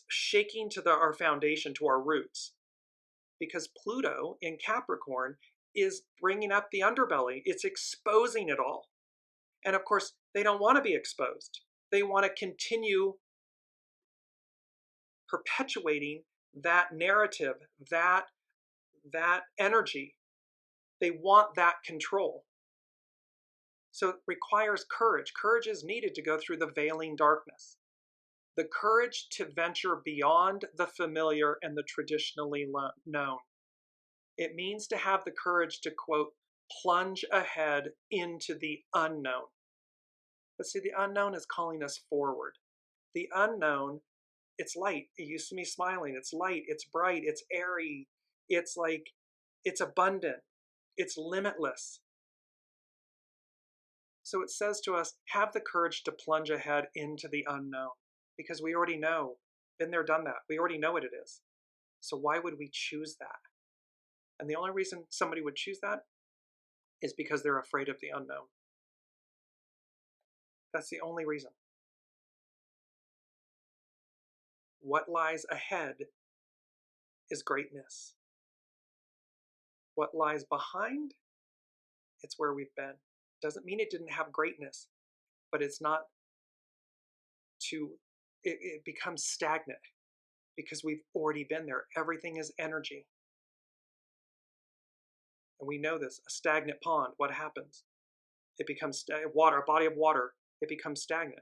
shaking to our foundation, to our roots. Because Pluto in Capricorn is bringing up the underbelly. It's exposing it all. And of course, they don't want to be exposed. They want to continue perpetuating that narrative, that energy. They want that control. So it requires courage. Courage is needed to go through the veiling darkness. The courage to venture beyond the familiar and the traditionally known. It means to have the courage to, quote, plunge ahead into the unknown. But see, the unknown is calling us forward. The unknown, it's light. It used to be smiling. It's light. It's bright. It's airy. It's abundant. It's limitless. So it says to us, have the courage to plunge ahead into the unknown. Because we already know. Been there, done that. We already know what it is. So why would we choose that? And the only reason somebody would choose that is because they're afraid of the unknown. That's the only reason. What lies ahead is greatness. What lies behind, it's where we've been. Doesn't mean it didn't have greatness, but it's not it becomes stagnant because we've already been there. Everything is energy. And we know this, a stagnant pond, what happens? It becomes water, a body of water, it becomes stagnant.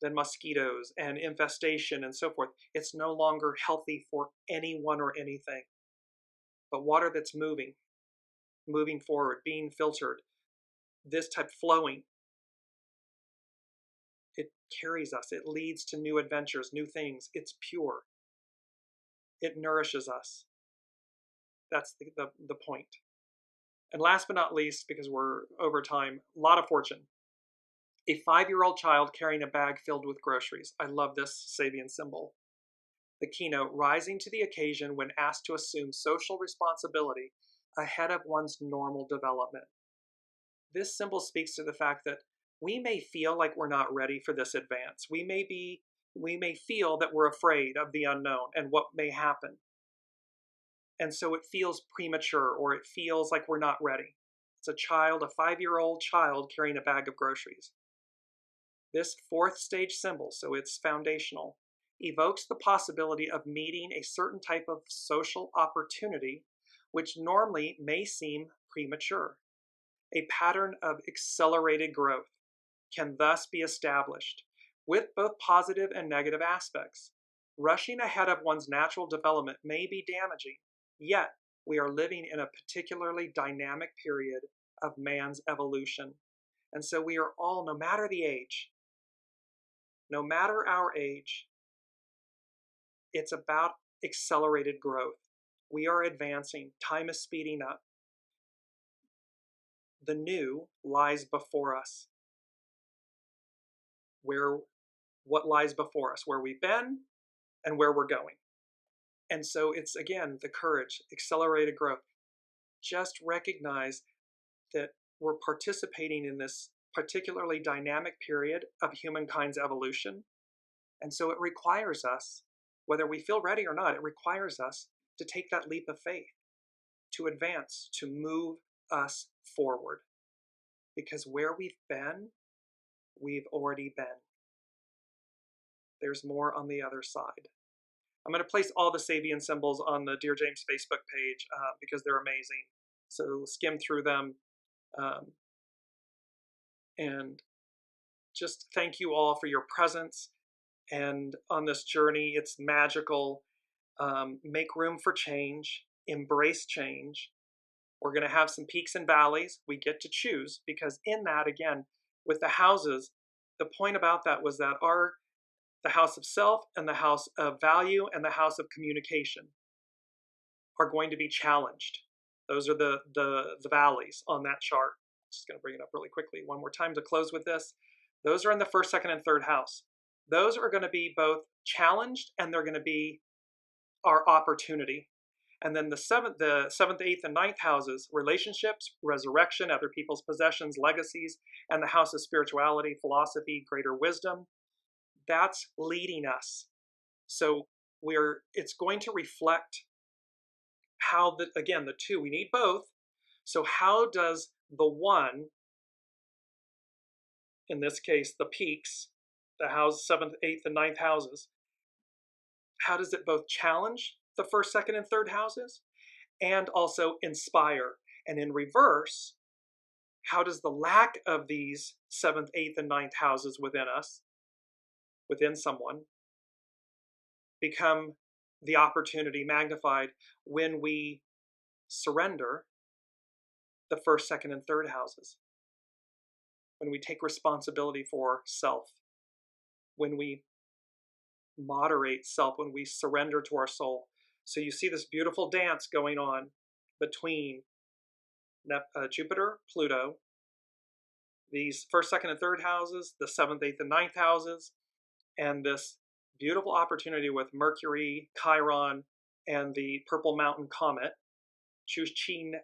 Then mosquitoes and infestation and so forth. It's no longer healthy for anyone or anything. But water that's moving forward, being filtered, this type flowing, it carries us. It leads to new adventures, new things. It's pure. It nourishes us. That's the point. And last but not least, because we're over time, a lot of fortune. A 5-year-old child carrying a bag filled with groceries. I love this Sabian symbol. The keynote, rising to the occasion when asked to assume social responsibility ahead of one's normal development. This symbol speaks to the fact that we may feel like we're not ready for this advance. We may feel that we're afraid of the unknown and what may happen. And so it feels premature, or it feels like we're not ready. It's a child, a 5-year-old child carrying a bag of groceries. This 4th stage symbol, so it's foundational, evokes the possibility of meeting a certain type of social opportunity, which normally may seem premature. A pattern of accelerated growth can thus be established, with both positive and negative aspects. Rushing ahead of one's natural development may be damaging, yet we are living in a particularly dynamic period of man's evolution. And so we are all, no matter the age, no matter our age, it's about accelerated growth. We are advancing. Time is speeding up. The new lies before us. What lies before us, where we've been and where we're going. And so it's, again, the courage, accelerated growth. Just recognize that we're participating in this particularly dynamic period of humankind's evolution. And so it requires us, whether we feel ready or not, it requires us to take that leap of faith, to advance, to move us forward. Because where we've been, we've already been. There's more on the other side. I'm going to place all the Sabian symbols on the Dearjames Facebook page because they're amazing. So skim through them. And just thank you all for your presence. And on this journey, it's magical. Make room for change. Embrace change. We're going to have some peaks and valleys. We get to choose, because in that, again, with the houses, the point about that was that the house of self and the house of value and the house of communication are going to be challenged. Those are the valleys on that chart. I'm just going to bring it up really quickly one more time to close with this. Those are in the 1st, 2nd, and 3rd house. Those are going to be both challenged and they're going to be our opportunity. And then the 7th, 8th, and 9th houses, relationships, resurrection, other people's possessions, legacies, and the house of spirituality, philosophy, greater wisdom. That's leading us. So it's going to reflect how, again, the two, we need both. So how does the one, in this case, the peaks, the house, 7th, 8th, and 9th houses, how does it both challenge the 1st, 2nd, and 3rd houses and also inspire? And in reverse, how does the lack of these 7th, 8th, and 9th houses within us, within someone, become the opportunity magnified when we surrender the 1st, 2nd, and 3rd houses? When we take responsibility for self, when we moderate self, when we surrender to our soul. So you see this beautiful dance going on between Jupiter, Pluto, these 1st, 2nd, and 3rd houses, the 7th, 8th, and 9th houses, and this beautiful opportunity with Mercury, Chiron, and the Purple Mountain Comet, CHING,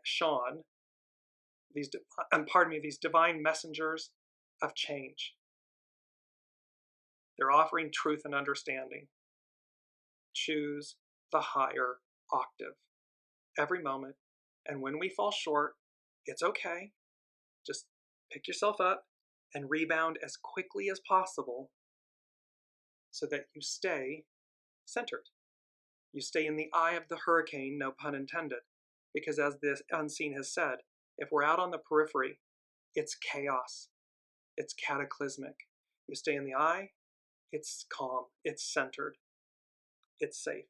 these divine messengers of change. They're offering truth and understanding. Choose the higher octave every moment. And when we fall short, it's okay. Just pick yourself up and rebound as quickly as possible so that you stay centered. You stay in the eye of the hurricane, no pun intended, because as this unseen has said, if we're out on the periphery, it's chaos. It's cataclysmic. You stay in the eye, it's calm, it's centered, it's safe.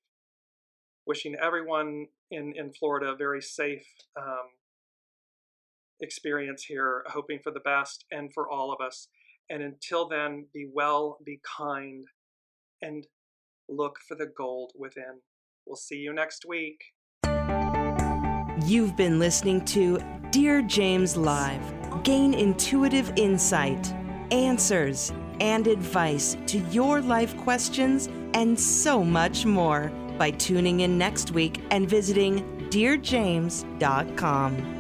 Wishing everyone in Florida a very safe experience here, hoping for the best and for all of us. And until then, be well, be kind, and look for the gold within. We'll see you next week. You've been listening to Dearjames Live. Gain intuitive insight, answers, and advice to your life questions and so much more by tuning in next week and visiting Dearjames.com.